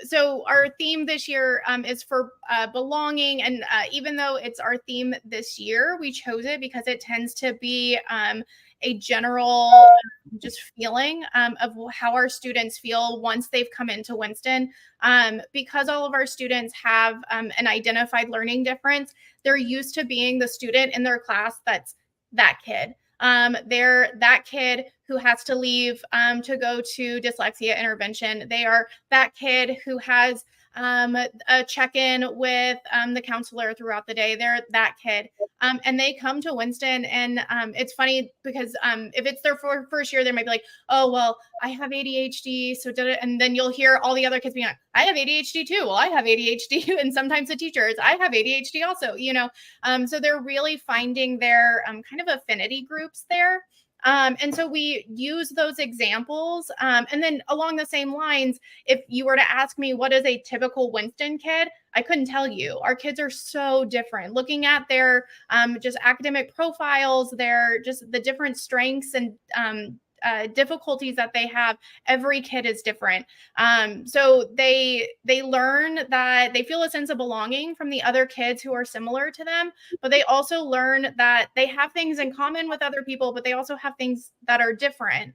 C: So our theme this year is for belonging. And even though it's our theme this year, we chose it because it tends to be a general just feeling of how our students feel once they've come into Winston. Because all of our students have an identified learning difference, they're used to being the student in their class that's that kid. They're that kid who has to leave to go to dyslexia intervention. They are that kid who has a check-in with the counselor throughout the day. They're that kid. And they come to Winston, and it's funny because if it's their first year, they might be like, oh, well, I have ADHD. So and then you'll hear all the other kids being like, I have ADHD too. Well, I have ADHD. And sometimes the teachers, I have ADHD also, so they're really finding their kind of affinity groups there. And so we use those examples. And then along the same lines, if you were to ask me, what is a typical Winston kid? I couldn't tell you. Our kids are so different. Looking at their just academic profiles, their just the different strengths and difficulties that they have, every kid is different. So they learn that they feel a sense of belonging from the other kids who are similar to them, but they also learn that they have things in common with other people, but they also have things that are different.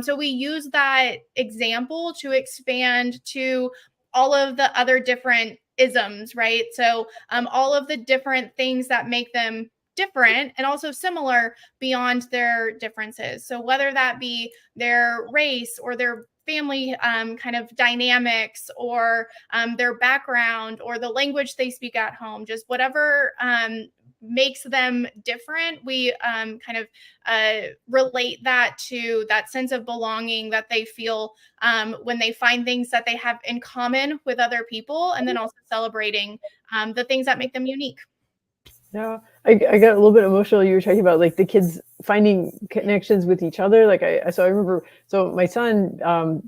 C: So we use that example to expand to all of the other different isms, right? So all of the different things that make them different and also similar beyond their differences. So whether that be their race or their family kind of dynamics or their background or the language they speak at home, just whatever makes them different, we kind of relate that to that sense of belonging that they feel when they find things that they have in common with other people, and then also celebrating the things that make them unique.
A: Yeah, I got a little bit emotional. You were talking about like the kids finding connections with each other. Like so I remember, so my son,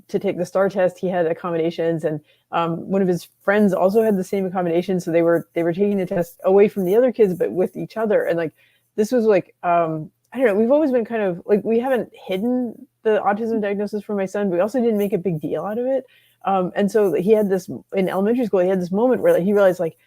A: to take the STAR test, he had accommodations, and one of his friends also had the same accommodations. So they were taking the test away from the other kids, but with each other. And like, this was like, I don't know, we've always been kind of like, we haven't hidden the autism diagnosis from my son, but we also didn't make a big deal out of it. And so he had this, in elementary school, he had this moment where like, he realized like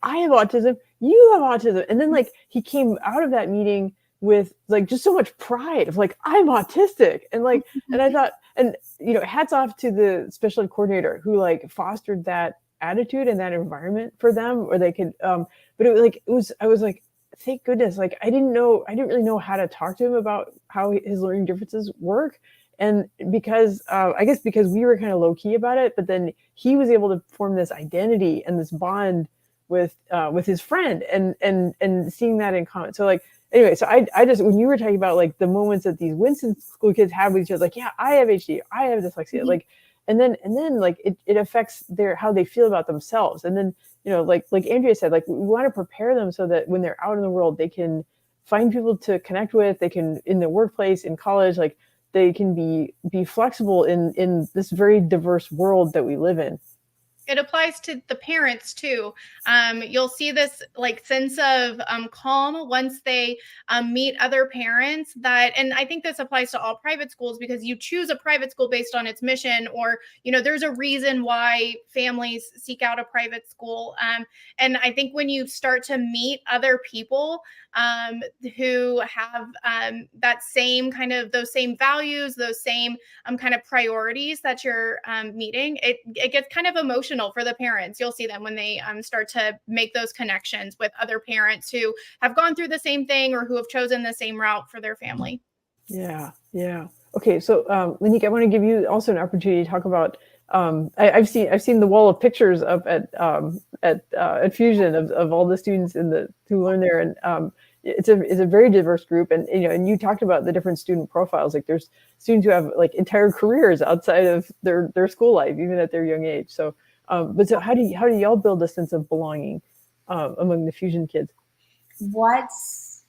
A: I have autism, you have autism. And then like he came out of that meeting with like just so much pride of like, I'm autistic. And like, and I thought, and you know, hats off to the special ed coordinator who like fostered that attitude and that environment for them where they could, but it was like, I was like, thank goodness. Like I didn't really know how to talk to him about how his learning differences work. And because, I guess because we were kind of low key about it, but then he was able to form this identity and this bond with his friend and seeing that in common. So like, anyway, so I just, when you were talking about like the moments that these Winston school kids have with each other, like, yeah, I have HD, I have dyslexia, like, and then like it affects how they feel about themselves. And then, you know, like Andrea said, like we want to prepare them so that when they're out in the world, they can find people to connect with, they can, in the workplace, in college, like they can be flexible in this very diverse world that we live in.
C: It applies to the parents too. You'll see this like sense of calm once they meet other parents and I think this applies to all private schools because you choose a private school based on its mission, or, you know, there's a reason why families seek out a private school. And I think when you start to meet other people who have that same kind of, those same values, those same kind of priorities that you're meeting, it gets kind of emotional for the parents. You'll see them when they start to make those connections with other parents who have gone through the same thing or who have chosen the same route for their family.
A: Yeah. Okay, so Lynique, I want to give you also an opportunity to talk about. I've seen the wall of pictures up at Fusion of all the students who learn there, and it's a very diverse group, and you know, and you talked about the different student profiles. Like there's students who have like entire careers outside of their school life, even at their young age. So, but so how do y'all build a sense of belonging among the Fusion kids?
B: What's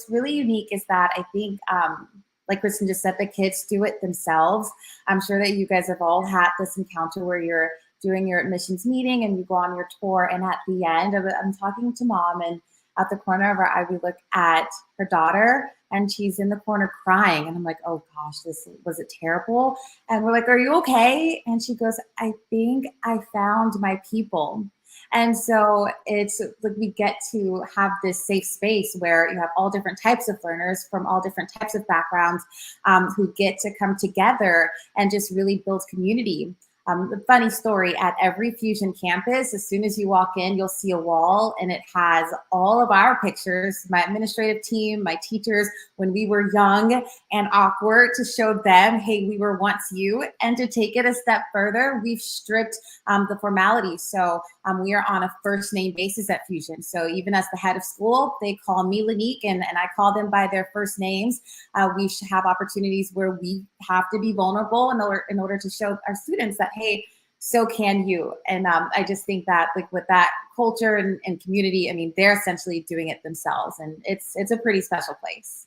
B: really unique is that I think, like Kristin just said, the kids do it themselves. I'm sure that you guys have all had this encounter where you're doing your admissions meeting and you go on your tour, and at the end of it, I'm talking to mom, and at the corner of our eye, we look at her daughter, and she's in the corner crying. And I'm like, oh gosh, was it terrible? And we're like, are you okay? And she goes, I think I found my people. And so it's like we get to have this safe space where you have all different types of learners from all different types of backgrounds who get to come together and just really build community. The funny story, at every Fusion campus, as soon as you walk in, you'll see a wall, and it has all of our pictures, my administrative team, my teachers, when we were young and awkward, to show them, hey, we were once you. And to take it a step further, we've stripped the formalities. So we are on a first name basis at Fusion. So even as the head of school, they call me Lynique, and I call them by their first names. We should have opportunities where we have to be vulnerable in order to show our students that, hey, so can you. And I just think that like with that culture and community, I mean, they're essentially doing it themselves, and it's a pretty special place.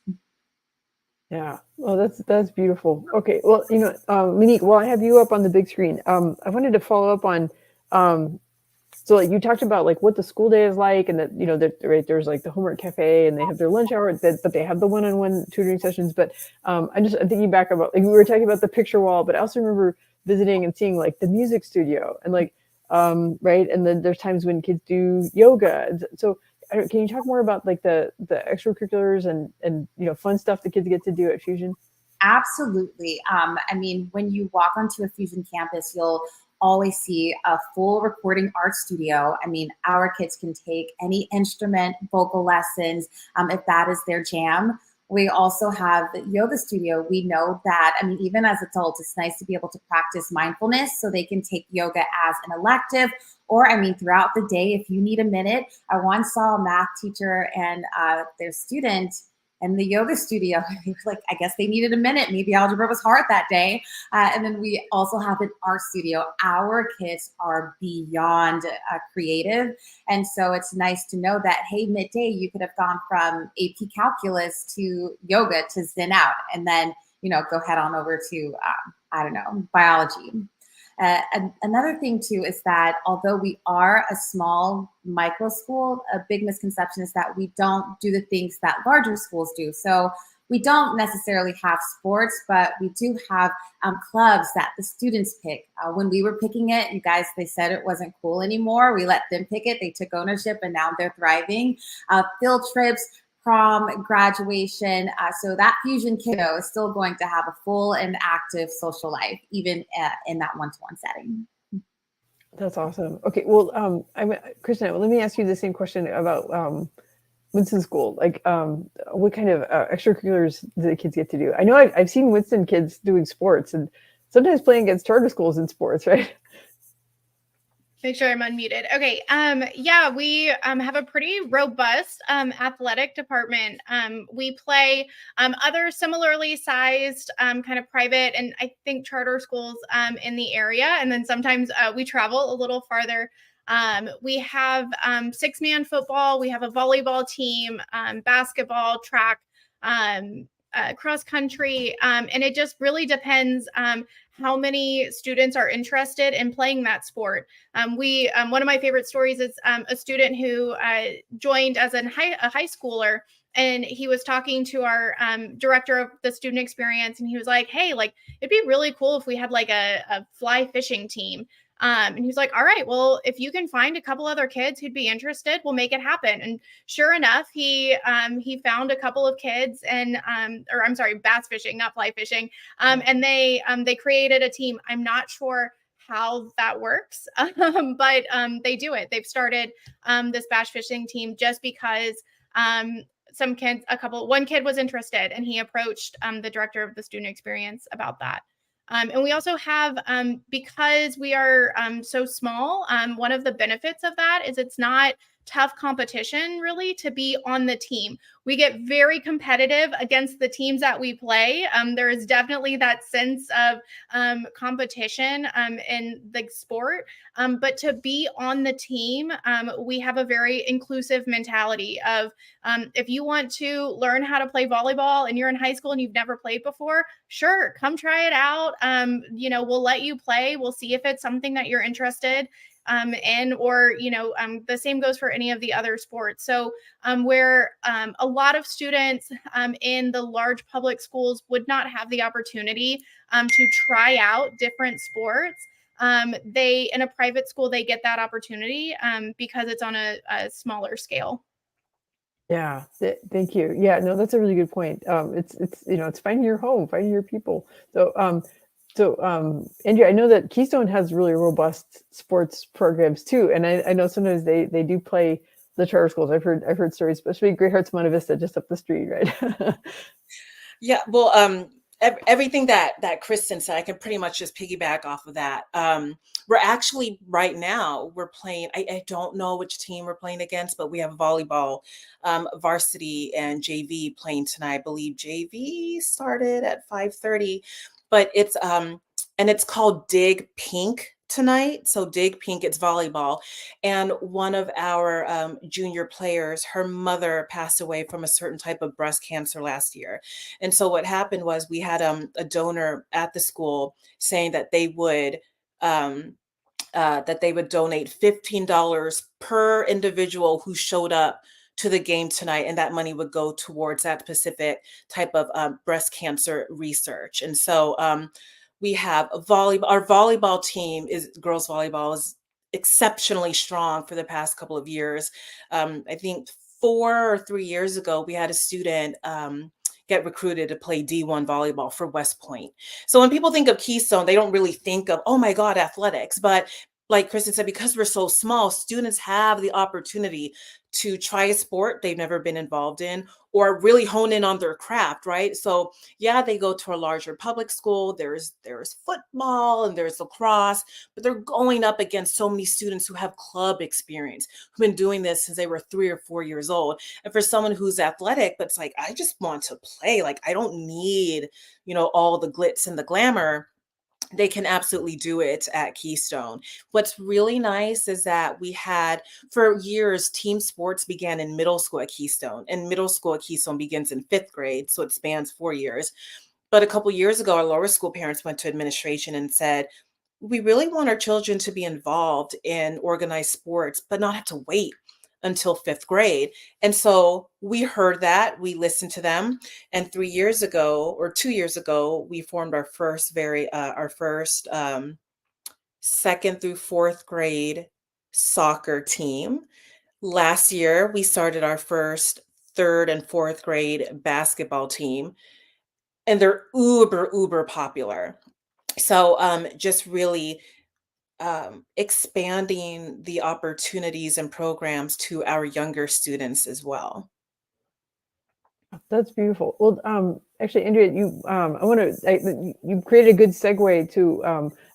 A: Yeah, well, that's beautiful. Okay, well, you know, Lynique, while I have you up on the big screen, I wanted to follow up on, so like you talked about like what the school day is like, and that, you know, that right, there's like the homework cafe, and they have their lunch hour, but they have the one-on-one tutoring sessions. But I'm thinking back about, like we were talking about the picture wall, but I also remember visiting and seeing like the music studio, and like right, and then there's times when kids do yoga. So can you talk more about like the extracurriculars and you know, fun stuff the kids get to do at Fusion?
B: Absolutely. I mean, when you walk onto a Fusion campus, you'll always see a full recording art studio. I mean, our kids can take any instrument, vocal lessons, if that is their jam. We also have the yoga studio. We know that, I mean, even as adults, it's nice to be able to practice mindfulness, so they can take yoga as an elective, or, I mean, throughout the day, if you need a minute. I once saw a math teacher and their student in the yoga studio. Like, I guess they needed a minute. Maybe algebra was hard that day. And then we also have an art studio. Our kids are beyond creative. And so it's nice to know that, hey, midday, you could have gone from AP calculus to yoga to zen out, and then, go head on over to, I don't know, biology. And another thing too is that although we are a small micro school, a big misconception is that we don't do the things that larger schools do. So we don't necessarily have sports, but we do have clubs that the students pick. When we were picking it, you guys, they said it wasn't cool anymore. We let them pick it. They took ownership, and now they're thriving. Field trips, prom, graduation. So that Fusion kiddo is still going to have a full and active social life, even in that one-to-one setting.
A: That's awesome. Okay, well, Kristin, let me ask you the same question about Winston School. Like, what kind of extracurriculars do the kids get to do? I know I've seen Winston kids doing sports, and sometimes playing against charter schools in sports, right?
C: Make sure I'm unmuted. Okay. Yeah, we have a pretty robust athletic department. We play other similarly sized kind of private and I think charter schools in the area. And then sometimes we travel a little farther. We have 6-man football. We have a volleyball team, basketball, track, cross country. And it just really depends how many students are interested in playing that sport. One of my favorite stories is a student who joined as a high schooler, and he was talking to our director of the student experience, and he was like, hey, like, it'd be really cool if we had like a fly fishing team. And he was like, all right, well, if you can find a couple other kids who'd be interested, we'll make it happen. And sure enough, he found a couple of kids and, or I'm sorry, bass fishing, not fly fishing. And they created a team. I'm not sure how that works, but they do it. They've started this bass fishing team just because one kid was interested, and he approached the director of the student experience about that. And we also have, because we are so small, one of the benefits of that is it's not tough competition really to be on the team. We get very competitive against the teams that we play. There is definitely that sense of competition in the sport, but to be on the team, we have a very inclusive mentality of if you want to learn how to play volleyball and you're in high school and you've never played before, sure, come try it out. We'll let you play. We'll see if it's something that you're interested the same goes for any of the other sports. So where a lot of students in the large public schools would not have the opportunity to try out different sports, in a private school, they get that opportunity because it's on a smaller scale.
A: Yeah, thank you. Yeah, no, that's a really good point. It's finding your home, finding your people. So, Andrea, I know that Keystone has really robust sports programs too, and I know sometimes they do play the charter schools. I've heard stories, especially Great Hearts Monte Vista, just up the street, right?
D: Yeah, well, everything that Kristin said, I can pretty much just piggyback off of that. We're actually right now we're playing. I don't know which team we're playing against, but we have volleyball, varsity and JV playing tonight. I believe JV started at 5:30. But it's and it's called Dig Pink tonight. So Dig Pink, it's volleyball. And one of our junior players, her mother passed away from a certain type of breast cancer last year. And so what happened was we had a donor at the school saying that they would donate $15 per individual who showed up to the game tonight, and that money would go towards that specific type of breast cancer research. And so we have volleyball. Our volleyball team girls volleyball is exceptionally strong for the past couple of years. I think 4 or 3 years ago, we had a student get recruited to play D1 volleyball for West Point. So when people think of Keystone, they don't really think of, oh my God, athletics. But like Kristin said, because we're so small, students have the opportunity to try a sport they've never been involved in or really hone in on their craft, right? So yeah, they go to a larger public school. There's football and there's lacrosse, but they're going up against so many students who have club experience, who've been doing this since they were 3 or 4 years old. And for someone who's athletic, but it's like, I just want to play. Like, I don't need, all the glitz and the glamour. They can absolutely do it at Keystone. What's really nice is that we had, for years, team sports began in middle school at Keystone, and middle school at Keystone begins in 5th grade, so it spans 4 years. But a couple years ago, our lower school parents went to administration and said, we really want our children to be involved in organized sports, but not have to wait until 5th grade. And so we heard that, we listened to them. And 3 years ago or 2 years ago, we formed our first 2nd through 4th grade soccer team. Last year, we started our first 3rd and 4th grade basketball team, and they're uber popular. So just really expanding the opportunities and programs to our younger students as well.
A: That's beautiful. Well, actually, Andrea, you created a good segue to,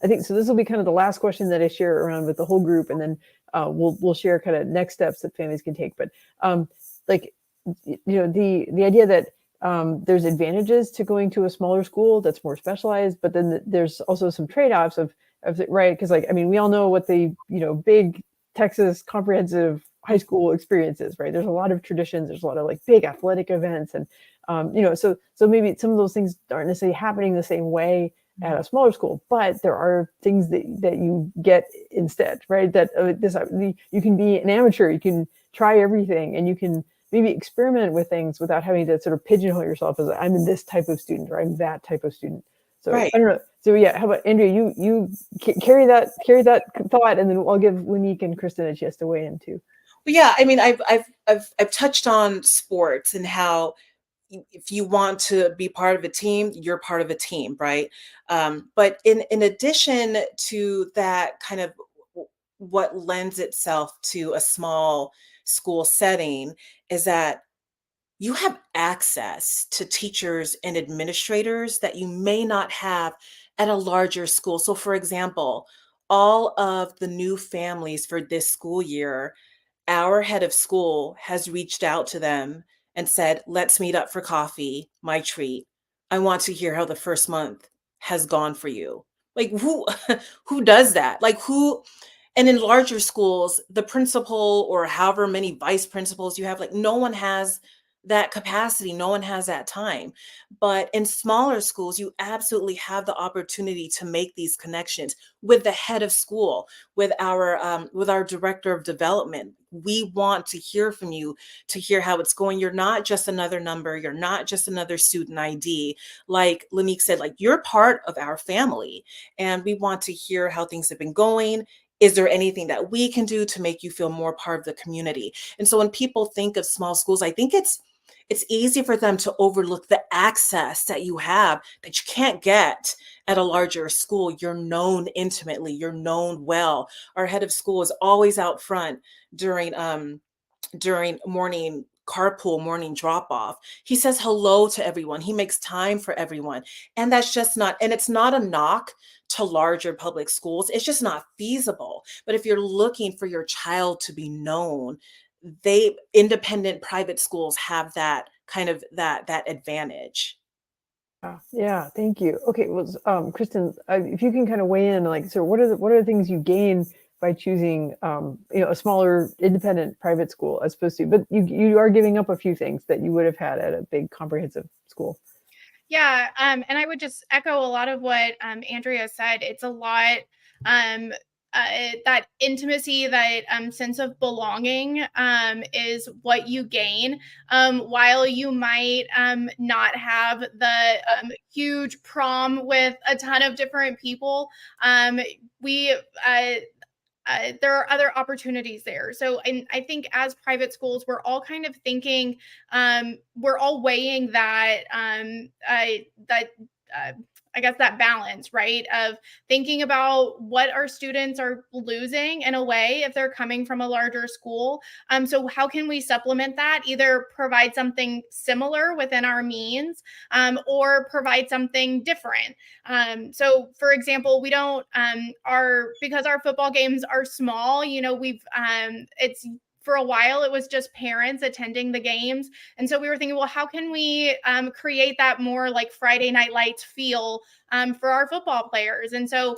A: I think, so this will be kind of the last question that I share around with the whole group, and then we'll share kind of next steps that families can take. But the idea that there's advantages to going to a smaller school that's more specialized, but then there's also some trade-offs of right, because we all know what the big Texas comprehensive high school experiences, right? There's a lot of traditions. There's a lot of big athletic events, and so maybe some of those things aren't necessarily happening the same way at a smaller school, but there are things that you get instead, right? That you can be an amateur, you can try everything, and you can maybe experiment with things without having to sort of pigeonhole yourself as I'm this type of student or I'm that type of student. So right. I don't know. So yeah, how about Andrea? You carry that thought, and then I'll give Lynique and Kristin a chance to weigh in too.
D: Well, yeah, I've touched on sports and how if you want to be part of a team, you're part of a team, right? But in addition to that, kind of what lends itself to a small school setting is that you have access to teachers and administrators that you may not have at a larger school. So for example, all of the new families for this school year, our head of school has reached out to them and said, let's meet up for coffee, my treat. I want to hear how the first month has gone for you. Like who does that? And in larger schools, the principal or however many vice principals you have, no one has that capacity. No one has that time. But in smaller schools, you absolutely have the opportunity to make these connections with the head of school, with our director of development. We want to hear from you to hear how it's going. You're not just another number. You're not just another student ID. Like Lynique said, you're part of our family, and we want to hear how things have been going. Is there anything that we can do to make you feel more part of the community? And so when people think of small schools, I think it's easy for them to overlook the access that you have that you can't get at a larger school. You're known intimately, you're known well. Our head of school is always out front during morning carpool, morning drop off. He says hello to everyone. He makes time for everyone. And that's just not, and it's not a knock to larger public schools. It's just not feasible. But if you're looking for your child to be known, independent private schools have that kind of that advantage.
A: Yeah, thank you. Okay, well, Kristin, if you can kind of weigh in, so what are the things you gain by choosing, a smaller independent private school as opposed to, but you are giving up a few things that you would have had at a big comprehensive school.
C: Yeah, and I would just echo a lot of what Andrea said. It's a lot. That intimacy, that sense of belonging is what you gain. While you might not have the huge prom with a ton of different people, there are other opportunities there. So, and I think as private schools, we're all kind of thinking, we're all weighing that, I guess that balance, right? Of thinking about what our students are losing in a way if they're coming from a larger school. So how can we supplement that? Either provide something similar within our means, or provide something different. So for example, we don't, because our football games are small, it's, for a while, it was just parents attending the games. And so we were thinking, well, how can we create that more like Friday Night Lights feel for our football players? And so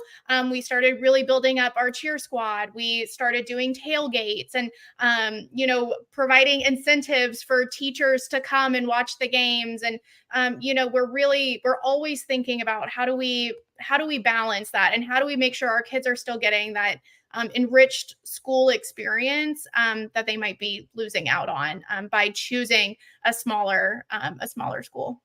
C: we started really building up our cheer squad. We started doing tailgates and, providing incentives for teachers to come and watch the games. And, we're always thinking about how do we balance that, and how do we make sure our kids are still getting that enriched school experience that they might be losing out on by choosing a smaller school.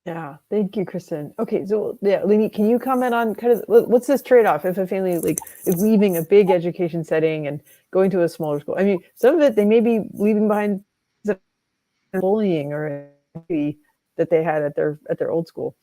A: Yeah, thank you, Kristin. Okay, so yeah, Lynique, can you comment on kind of what's this trade-off if a family is leaving a big education setting and going to a smaller school? I mean, some of it they may be leaving behind bullying or that they had at their old school.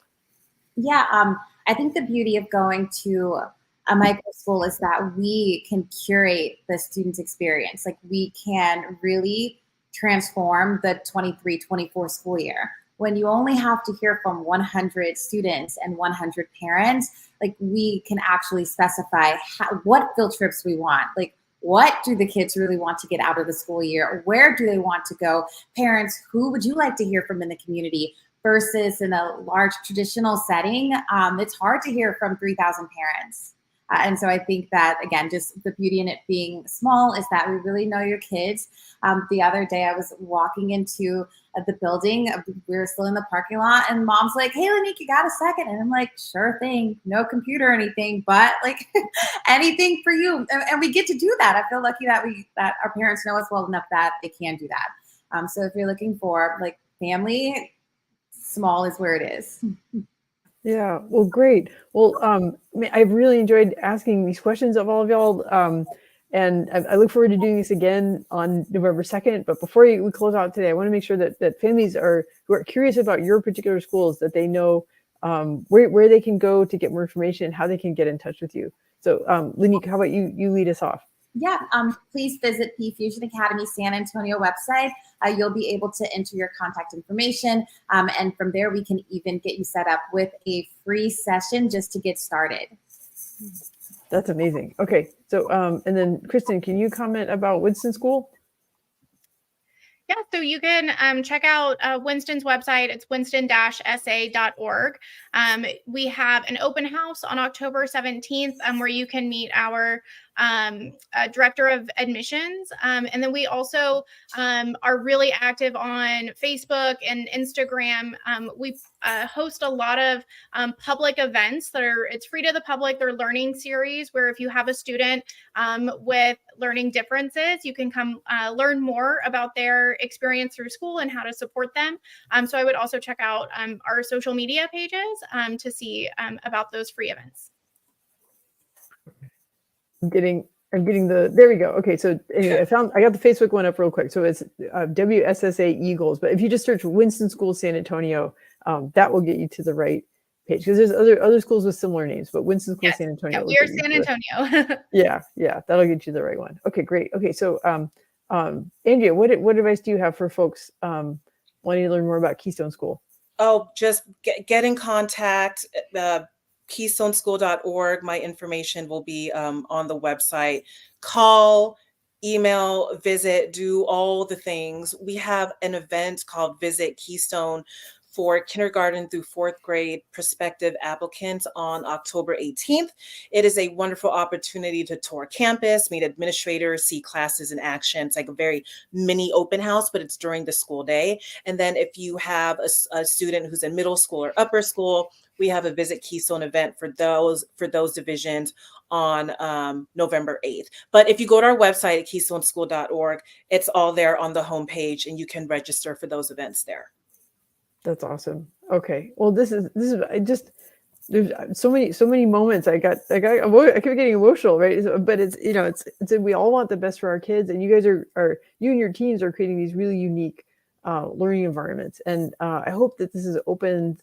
B: Yeah, I think the beauty of going to a micro school is that we can curate the student's experience. Like, we can really transform the 23-24 school year. When you only have to hear from 100 students and 100 parents, like, we can actually specify what field trips we want. Like, what do the kids really want to get out of the school year? Where do they want to go? Parents, who would you like to hear from in the community? Versus in a large traditional setting, it's hard to hear from 3,000 parents. And so I think that, again, just the beauty in it being small is that we really know your kids. The other day I was walking into the building. We were still in the parking lot, and mom's like, "Hey, Lynique, you got a second?" And I'm like, "Sure thing. No computer or anything, but like anything for you." And we get to do that. I feel lucky that our parents know us well enough that they can do that. So if you're looking for like family, small is where it is.
A: Yeah, well, great. Well, I've really enjoyed asking these questions of all of y'all. And I look forward to doing this again on November 2nd. But before we close out today, I want to make sure that families who are curious about your particular schools, that they know where they can go to get more information, how they can get in touch with you. So Lynique, how about you lead us off?
B: Yeah, please visit the Fusion Academy San Antonio website. You'll be able to enter your contact information. And from there, we can even get you set up with a free session just to get started.
A: That's amazing. Okay, so and then Kristin, can you comment about Winston School?
C: Yeah, so you can check out Winston's website. It's winston-sa.org. We have an open house on October 17th where you can meet our director of admissions. And then we also are really active on Facebook and Instagram. We host a lot of public events it's free to the public. They're learning series where if you have a student with learning differences, you can come learn more about their experience through school and how to support them. So I would also check out our social media pages to see about those free events.
A: I'm getting there we go. Okay, so anyway, I got the Facebook one up real quick. So it's WSSA Eagles, but if you just search Winston School San Antonio, that will get you to the right page, because there's other schools with similar names, but Winston School San Antonio.
C: Yeah, we are San Antonio.
A: Yeah, that'll get you the right one. Okay, great. Okay, so Andrea, what advice do you have for folks wanting to learn more about Keystone School?
D: Oh, just get in contact. KeystoneSchool.org. My information will be on the website. Call, email, visit, do all the things. We have an event called Visit Keystone for kindergarten through fourth grade prospective applicants on October 18th. It is a wonderful opportunity to tour campus, meet administrators, see classes in action. It's like a very mini open house, but it's during the school day. And then if you have a student who's in middle school or upper school, we have a Visit Keystone event for those divisions on November 8th. But if you go to our website at KeystoneSchool.org, it's all there on the homepage, and you can register for those events there.
A: That's awesome. Okay. Well, this is there's so many moments I kept getting emotional, right? But it's, you know, it's we all want the best for our kids, and you guys are you and your teams are creating these really unique learning environments. And I hope that this has opened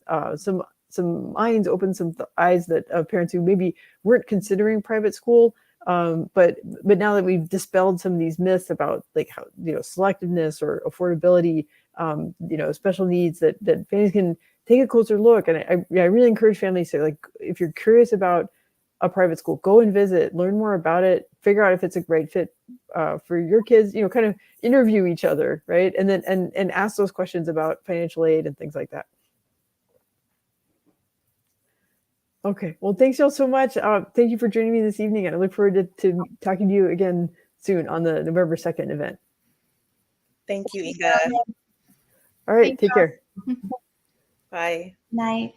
A: some minds, opened some eyes that parents who maybe weren't considering private school. But now that we've dispelled some of these myths about like how, you know, selectiveness or affordability, you know, special needs, that families can take a closer look. And I really encourage families to, like, if you're curious about a private school, go and visit, learn more about it, figure out if it's a great fit for your kids, you know, kind of interview each other, right? And then and ask those questions about financial aid and things like that. Okay, well, thanks y'all so much. Thank you for joining me this evening, and I look forward to talking to you again soon on the November 2nd event.
D: Thank you, Inga.
A: All right, take care.
D: Bye.
B: Night.